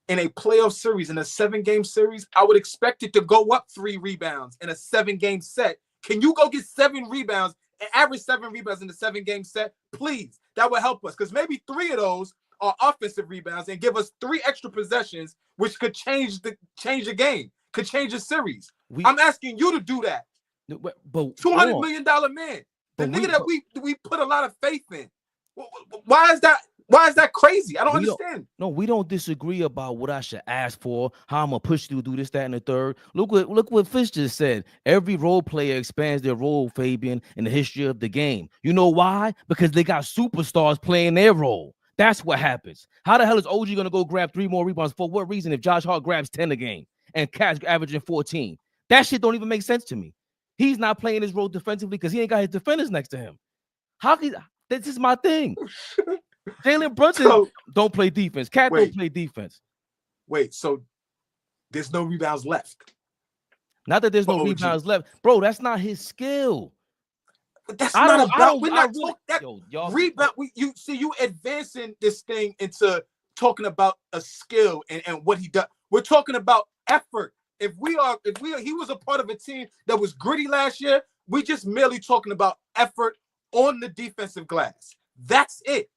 [SPEAKER 2] in a playoff series, in a 7-game series, I would expect it to go up 3 rebounds in a 7-game set. Can you go get 7 rebounds and average 7 rebounds in the 7-game set? Please, that would help us because maybe 3 of those are offensive rebounds and give us 3 extra possessions, which could change the game, could change the series. I'm asking you to do that.
[SPEAKER 1] But
[SPEAKER 2] $200 million man, the nigga that we put a lot of faith in. Why is that crazy? I don't understand.
[SPEAKER 1] No, we don't disagree about what I should ask for, how I'm gonna push you to do this, that, and the third. Look what Fish just said. Every role player expands their role, Fabian, in the history of the game. You know why? Because they got superstars playing their role. That's what happens. How the hell is OG gonna go grab 3 more rebounds? For what reason? If Josh Hart grabs 10 a game and Cat's averaging 14, that shit don't even make sense to me. He's not playing his role defensively because he ain't got his defenders next to him. This is my thing. Jalen Brunson don't play defense. Cat don't play defense.
[SPEAKER 2] Wait, so there's no rebounds left?
[SPEAKER 1] Not that there's no rebounds left, bro. That's not his skill.
[SPEAKER 2] But that's not about. We're not talking that rebound. You advancing this thing into talking about a skill and what he does. We're talking about effort. If he was a part of a team that was gritty last year, we just merely talking about effort on the defensive glass. That's it.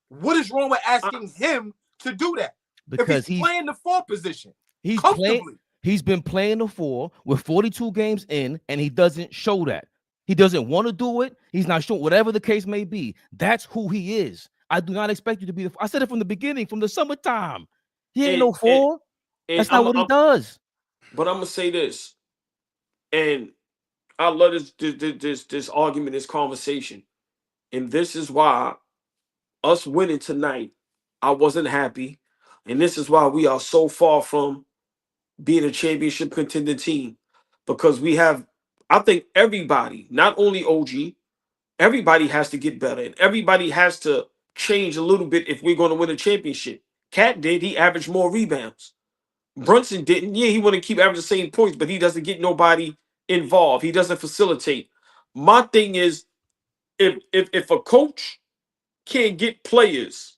[SPEAKER 2] What is wrong with asking him to do that? Because if he's playing the 4 position,
[SPEAKER 1] he's been playing the 4 with 42 games in, and he doesn't show that. He doesn't want to do it. He's not sure, whatever the case may be. That's who he is. I do not expect you to be I said it from the beginning, from the summertime. He ain't no 4. That's not what he does.
[SPEAKER 3] But I'm gonna say this, and I love this argument, this conversation, and this is why us winning tonight, I wasn't happy, and this is why we are so far from being a championship contender team, because we have, I think everybody, not only OG, everybody has to get better, and everybody has to change a little bit if we're going to win a championship. Cat did; he averaged more rebounds. Brunson didn't. Yeah, he want to keep averaging the same points, but he doesn't get nobody involved. He doesn't facilitate. My thing is, if a coach can't get players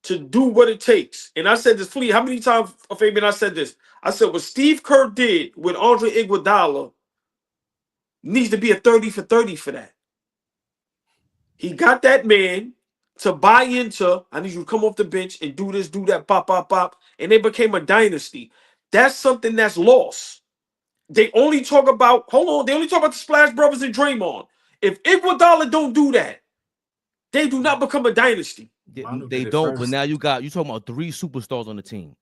[SPEAKER 3] to do what it takes, and I said this, Flea, how many times, Fabian, I said this? I said what Steve Kerr did with Andre Iguodala needs to be a 30 for 30 for that. He got that man to buy into, I need you to come off the bench and do this, do that, pop, pop, pop. And they became a dynasty. That's something that's lost. They only talk about, they only talk about the Splash Brothers and Draymond. If Iguodala don't do that, they do not become a dynasty.
[SPEAKER 1] They don't, but now you're talking about 3 superstars on the team.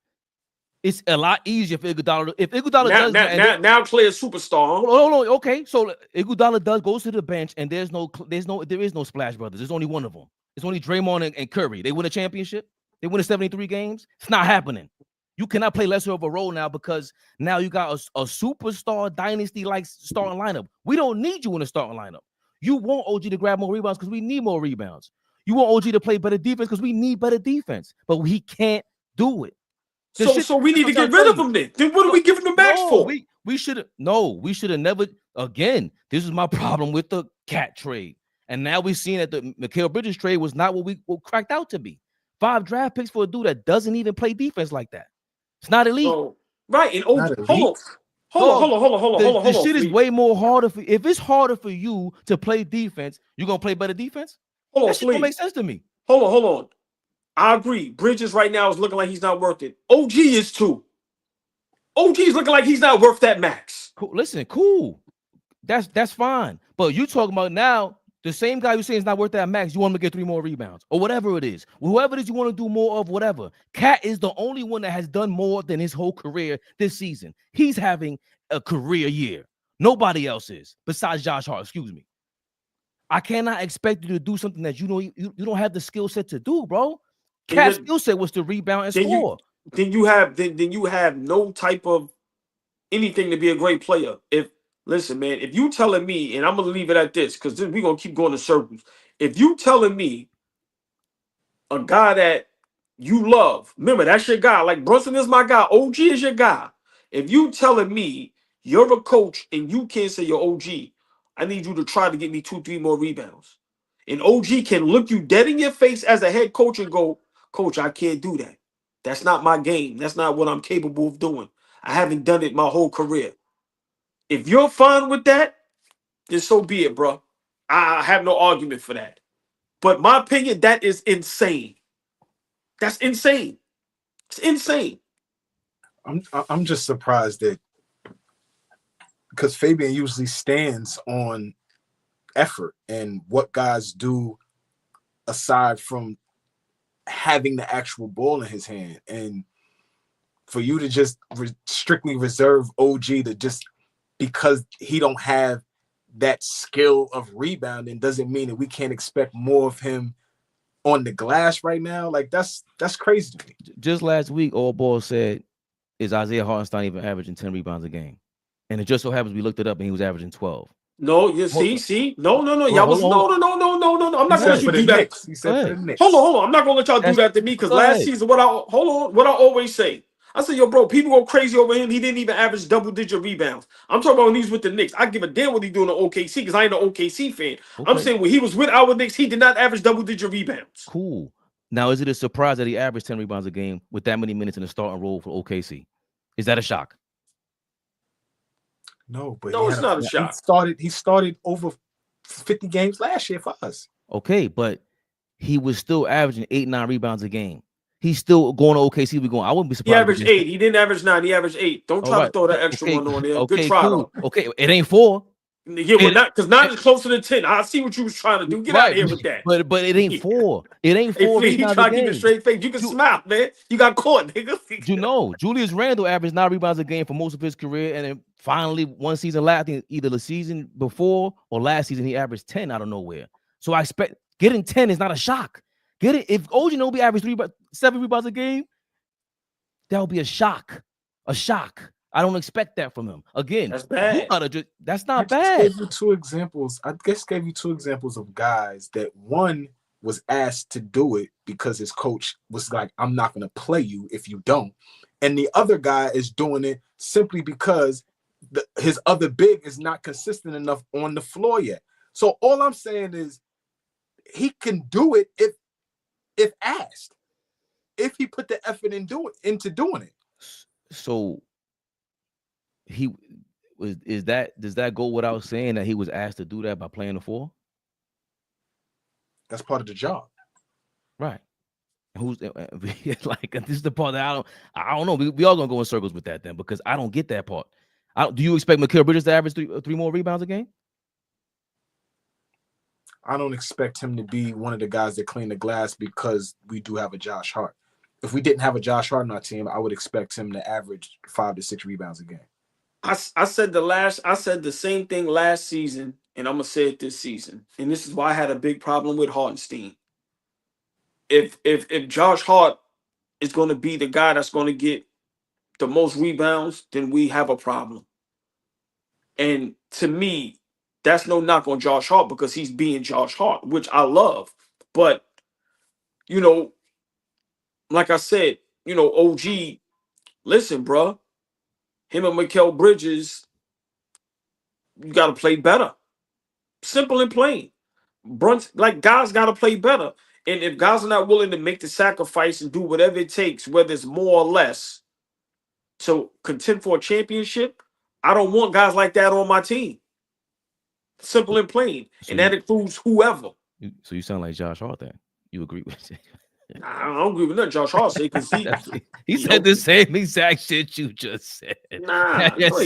[SPEAKER 1] It's a lot easier for Iguodala. If Iguodala does that,
[SPEAKER 3] now Clay is superstar.
[SPEAKER 1] Hold on, okay. So Iguodala goes to the bench, and there is no Splash Brothers. There's only one of them. It's only Draymond and Curry. They win a championship. They win 73 games. It's not happening. You cannot play lesser of a role now because now you got a superstar dynasty-like starting lineup. We don't need you in the starting lineup. You want OG to grab more rebounds because we need more rebounds. You want OG to play better defense because we need better defense, but he can't do it.
[SPEAKER 3] So we need to get rid of him then. Then what are we giving the max for?
[SPEAKER 1] We should have never. Again, this is my problem with the Cat trade. And now we're seeing that the Mikal Bridges trade was not what we cracked out to be. 5 draft picks for a dude that doesn't even play defense like that. It's not elite.
[SPEAKER 3] Right. And hold on.
[SPEAKER 1] The shit is way more harder for, if it's harder for you to play defense, you're gonna play better defense? That shit don't make sense to me.
[SPEAKER 3] Hold on. I agree. Bridges right now is looking like he's not worth it. OG is too. OG is looking like he's not worth that max.
[SPEAKER 1] Cool. Listen, cool. That's fine. But you talking about now, the same guy who's saying it's not worth that max, you want him to get 3 more rebounds or whatever it is. Whoever it is you want to do more of, whatever. Cat is the only one that has done more than his whole career this season. He's having a career year. Nobody else is, besides Josh Hart, excuse me. I cannot expect you to do something that you don't have the skill set to do, bro. Cat's skill set was to rebound and score.
[SPEAKER 3] Then you have no type of anything to be a great player. If Listen, man, if you telling me, and I'm gonna leave it at this, because we're gonna keep going in circles. If you telling me a guy that you love, remember that's your guy. Like Brunson is my guy. OG is your guy. If you telling me you're a coach and you can't say you're OG, I need you to try to get me 2-3 more rebounds. And OG can look you dead in your face as a head coach and go, Coach, I can't do that. That's not my game. That's not what I'm capable of doing. I haven't done it my whole career. If you're fine with that, then so be it, bro. I have no argument for that. But my opinion, that is insane. That's insane. It's insane.
[SPEAKER 2] I'm just surprised that, because Fabian usually stands on effort and what guys do aside from having the actual ball in his hand, and for you to just strictly reserve OG to just because he don't have that skill of rebounding doesn't mean that we can't expect more of him on the glass right now. Like that's crazy to me.
[SPEAKER 1] Just last week, AllBall said, is Isaiah Hartenstein even averaging 10 rebounds a game? And it just so happens we looked it up and he was averaging 12.
[SPEAKER 3] No, you see, no. Y'all was no. I'm not gonna let you do that.
[SPEAKER 2] He said for the Knicks.
[SPEAKER 3] Hold on. I'm not gonna let y'all do that to me because last season, what I always say, I said, yo, bro, people go crazy over him. He didn't even average double-digit rebounds. I'm talking about when he's with the Knicks. I give a damn what he's doing at OKC because I ain't an OKC fan. Okay. I'm saying when he was with our Knicks, he did not average double-digit rebounds.
[SPEAKER 1] Cool. Now, is it a surprise that he averaged 10 rebounds a game with that many minutes in the starting role for OKC? Is that a shock?
[SPEAKER 2] No, but
[SPEAKER 3] no, it's not a shock.
[SPEAKER 2] He started over 50 games last year for us.
[SPEAKER 1] Okay, but he was still averaging 8-9 rebounds a game. He's still going to OKC. I wouldn't be surprised.
[SPEAKER 3] He averaged 8. He didn't average 9. He averaged 8. Don't try to throw that extra one on there.
[SPEAKER 1] Okay,
[SPEAKER 3] good try,
[SPEAKER 1] cool.
[SPEAKER 3] though.
[SPEAKER 1] Okay, it ain't 4.
[SPEAKER 3] Yeah, but not because 9 is closer to 10. I see what you was trying to do. Get out of here with that.
[SPEAKER 1] But it ain't 4. It ain't 4.
[SPEAKER 3] He tried to keep a straight face. You can smile, man. You got caught, nigga.
[SPEAKER 1] You know, Julius Randle averaged 9 rebounds a game for most of his career, and then finally one season last, I think either the season before or last season, he averaged 10 out of nowhere. So I expect getting 10 is not a shock. If OG Anunoby averaged 7 rebounds a game, that would be a shock. A shock. I don't expect that from him. Again,
[SPEAKER 3] that's bad.
[SPEAKER 1] That's not bad.
[SPEAKER 2] I gave you 2 examples. I just gave you 2 examples of guys that one was asked to do it because his coach was like, I'm not going to play you if you don't. And the other guy is doing it simply because his other big is not consistent enough on the floor yet. So all I'm saying is he can do it if asked, if he put the effort into doing it.
[SPEAKER 1] So does that go without saying that he was asked to do that by playing the 4?
[SPEAKER 2] That's part of the job,
[SPEAKER 1] right? Who's like, this is the part that I don't know. We all gonna go in circles with that then, because I don't get that part. Do you expect Mikal Bridges to average 3 more rebounds a game?
[SPEAKER 2] I don't expect him to be one of the guys that clean the glass because we do have a Josh Hart. If we didn't have a Josh Hart on our team, I would expect him to average 5 to 6 rebounds a game.
[SPEAKER 3] I said the same thing last season, and I'm gonna say it this season. And this is why I had a big problem with Hartenstein. If Josh Hart is going to be the guy that's going to get the most rebounds, then we have a problem. And to me, that's no knock on Josh Hart because he's being Josh Hart, which I love. But you know, like I said, you know, OG, listen, bro. Him and Mikal Bridges, you got to play better. Simple and plain. Like guys got to play better. And if guys are not willing to make the sacrifice and do whatever it takes, whether it's more or less, to contend for a championship, I don't want guys like that on my team. Simple and plain. And that includes whoever.
[SPEAKER 1] So you sound like Josh Hart then. You agree with it?
[SPEAKER 3] I don't agree with nothing Josh Hart said because
[SPEAKER 1] he said the same exact shit you just said.
[SPEAKER 3] Nah,
[SPEAKER 1] yes,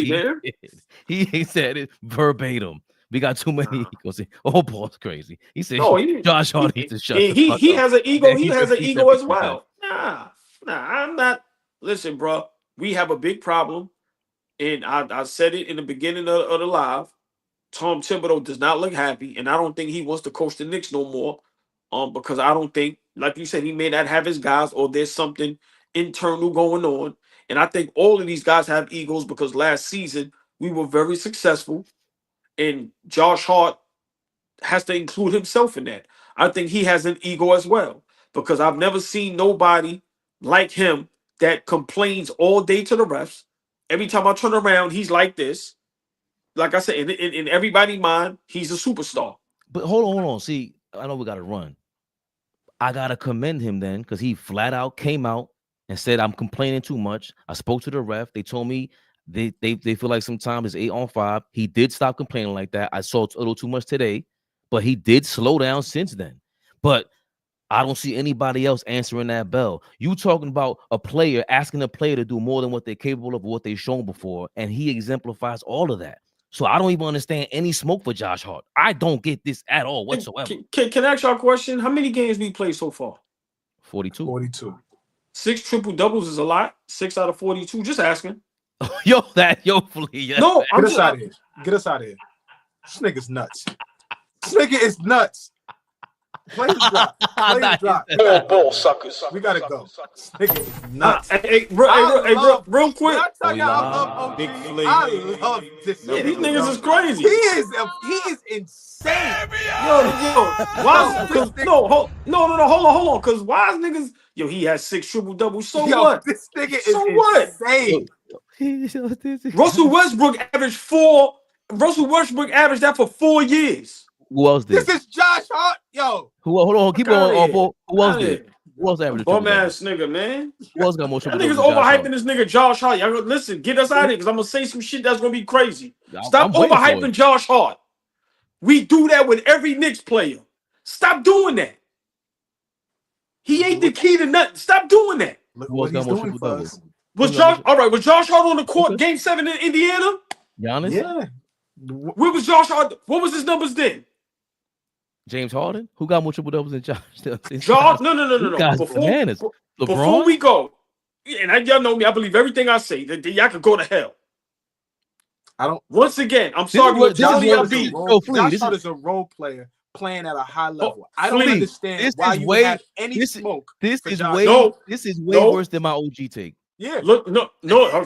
[SPEAKER 1] he said it verbatim. We got too many egos. Oh, Paul's crazy. He said Josh Hart needs to shut the fuck up.
[SPEAKER 3] He has an ego. He has an ego as well. Nah, I'm not. Listen, bro, we have a big problem. And I said it in the beginning of the live. Tom Thibodeau does not look happy. And I don't think he wants to coach the Knicks no more. Because I don't think, like you said, he may not have his guys or there's something internal going on. And I think all of these guys have egos because last season, we were very successful, and Josh Hart has to include himself in that. I think he has an ego as well, because I've never seen nobody like him that complains all day to the refs. Every time I turn around, he's like this. Like I said, in everybody's mind, he's a superstar.
[SPEAKER 1] But hold on. See, I know we got to run. I got to commend him then, because he flat out came out and said, I'm complaining too much. I spoke to the ref. They told me they feel like sometimes it's 8 on 5. He did stop complaining like that. I saw a little too much today, but he did slow down since then. But I don't see anybody else answering that bell. You talking about a player, asking a player to do more than what they're capable of, what they've shown before, and he exemplifies all of that. So I don't even understand any smoke for Josh Hart. I don't get this at all whatsoever.
[SPEAKER 3] Can I ask y'all a question? How many games we played so far?
[SPEAKER 1] 42.
[SPEAKER 2] 42.
[SPEAKER 3] 6 triple doubles is a lot. 6 out of 42. Just asking.
[SPEAKER 1] Yo, Flea. Yeah.
[SPEAKER 3] No,
[SPEAKER 2] Get us out of here. Get us out of here. This nigga's nuts. This nigga is nuts. Play the drop. Play the drop.
[SPEAKER 5] All ball suckers.
[SPEAKER 2] We gotta go. This nigga is nuts.
[SPEAKER 3] Real quick.
[SPEAKER 2] I tell y'all, I love OG.
[SPEAKER 5] Big Flea.
[SPEAKER 2] I love this.
[SPEAKER 3] Yeah, these
[SPEAKER 2] nigga.
[SPEAKER 3] niggas is crazy.
[SPEAKER 2] He is insane.
[SPEAKER 3] Hold on. Because why is niggas? Yo, he has 6 triple doubles. So what?
[SPEAKER 2] This nigga is
[SPEAKER 3] insane. Russell Westbrook averaged 4. Russell Westbrook averaged that for 4 years.
[SPEAKER 1] Who else did?
[SPEAKER 2] This is Josh Hart, yo.
[SPEAKER 1] Hold on, keep going. Who else did? Who else averaged?
[SPEAKER 3] Bum ass nigga, man.
[SPEAKER 1] Who else got more
[SPEAKER 3] That
[SPEAKER 1] triple
[SPEAKER 3] nigga's
[SPEAKER 1] doubles than Josh
[SPEAKER 3] overhyping this nigga Josh Hart. Y'all listen, get us out of here, because I'm gonna say some shit that's gonna be crazy. Stop
[SPEAKER 1] I'm waiting for
[SPEAKER 3] overhyping
[SPEAKER 1] it.
[SPEAKER 3] Josh Hart. We do that with every Knicks player. Stop doing that. He ain't the key to nothing. Stop doing that.
[SPEAKER 2] Look
[SPEAKER 1] Who
[SPEAKER 2] what
[SPEAKER 1] else got
[SPEAKER 2] he's
[SPEAKER 1] more
[SPEAKER 2] doing
[SPEAKER 1] triple
[SPEAKER 2] for
[SPEAKER 1] doubles?
[SPEAKER 2] us.
[SPEAKER 3] Was Josh Hart on the court game 7 in Indiana?
[SPEAKER 1] Giannis?
[SPEAKER 2] Yeah.
[SPEAKER 3] Where was Josh Hart? What was his numbers then?
[SPEAKER 1] James Harden? Who got more triple doubles than Josh?
[SPEAKER 3] Josh? No.
[SPEAKER 1] Guys,
[SPEAKER 3] Before
[SPEAKER 1] LeBron?
[SPEAKER 3] we go, and y'all know me, I believe everything I say. That y'all can go to hell.
[SPEAKER 2] I don't.
[SPEAKER 3] Once again, I'm sorry.
[SPEAKER 2] Josh
[SPEAKER 1] Flea,
[SPEAKER 2] Hart is a role player playing at a high level. I
[SPEAKER 1] Flea,
[SPEAKER 2] don't understand why you have any smoke.
[SPEAKER 1] This is
[SPEAKER 2] Josh
[SPEAKER 1] way
[SPEAKER 2] Hart.
[SPEAKER 1] worse than my OG take.
[SPEAKER 2] Yeah.
[SPEAKER 3] Look, no.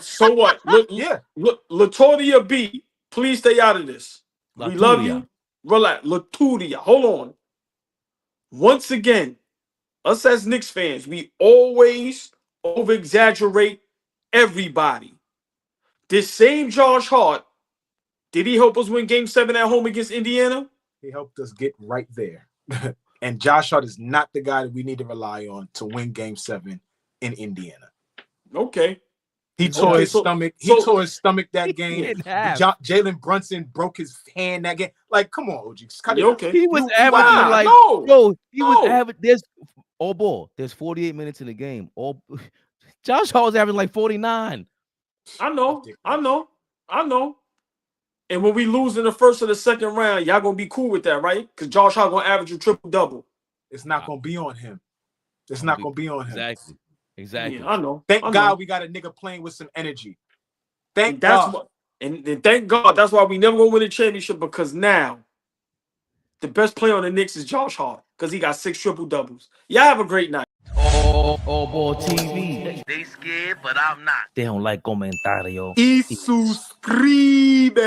[SPEAKER 3] So what? Look,
[SPEAKER 2] Yeah.
[SPEAKER 3] Look, Latoria B, please stay out of this. We love
[SPEAKER 1] Laturia.
[SPEAKER 3] you. Relax. Laturia. Hold on. Once again, us as Knicks fans, we always over-exaggerate everybody. This same Josh Hart, did he help us win Game 7 at home against Indiana?
[SPEAKER 2] He helped us get right there. And Josh Hart is not the guy that we need to rely on to win Game 7 in Indiana.
[SPEAKER 3] Okay.
[SPEAKER 2] He tore his stomach. He tore his stomach that game. Jalen Brunson broke his hand that game. Like, come on, OG.
[SPEAKER 3] Okay.
[SPEAKER 1] He was averaging was averaging. There's AllBall. There's 48 minutes in the game. Josh Hart was averaging like 49.
[SPEAKER 3] I know. And when we lose in the first or the second round, y'all gonna be cool with that, right? Because Josh Hart gonna average a triple double.
[SPEAKER 2] It's not gonna be on him. It's not gonna be on him.
[SPEAKER 3] Exactly. Yeah, I know.
[SPEAKER 2] Thank God we got a nigga playing with some energy. Thank God.
[SPEAKER 3] And thank God that's why we never gonna win a championship, because now the best player on the Knicks is Josh Hart, because he got 6 triple doubles. Y'all have a great night.
[SPEAKER 1] AllBall TV. They scared, but I'm not. They don't like comentario.
[SPEAKER 2] Y suscribe.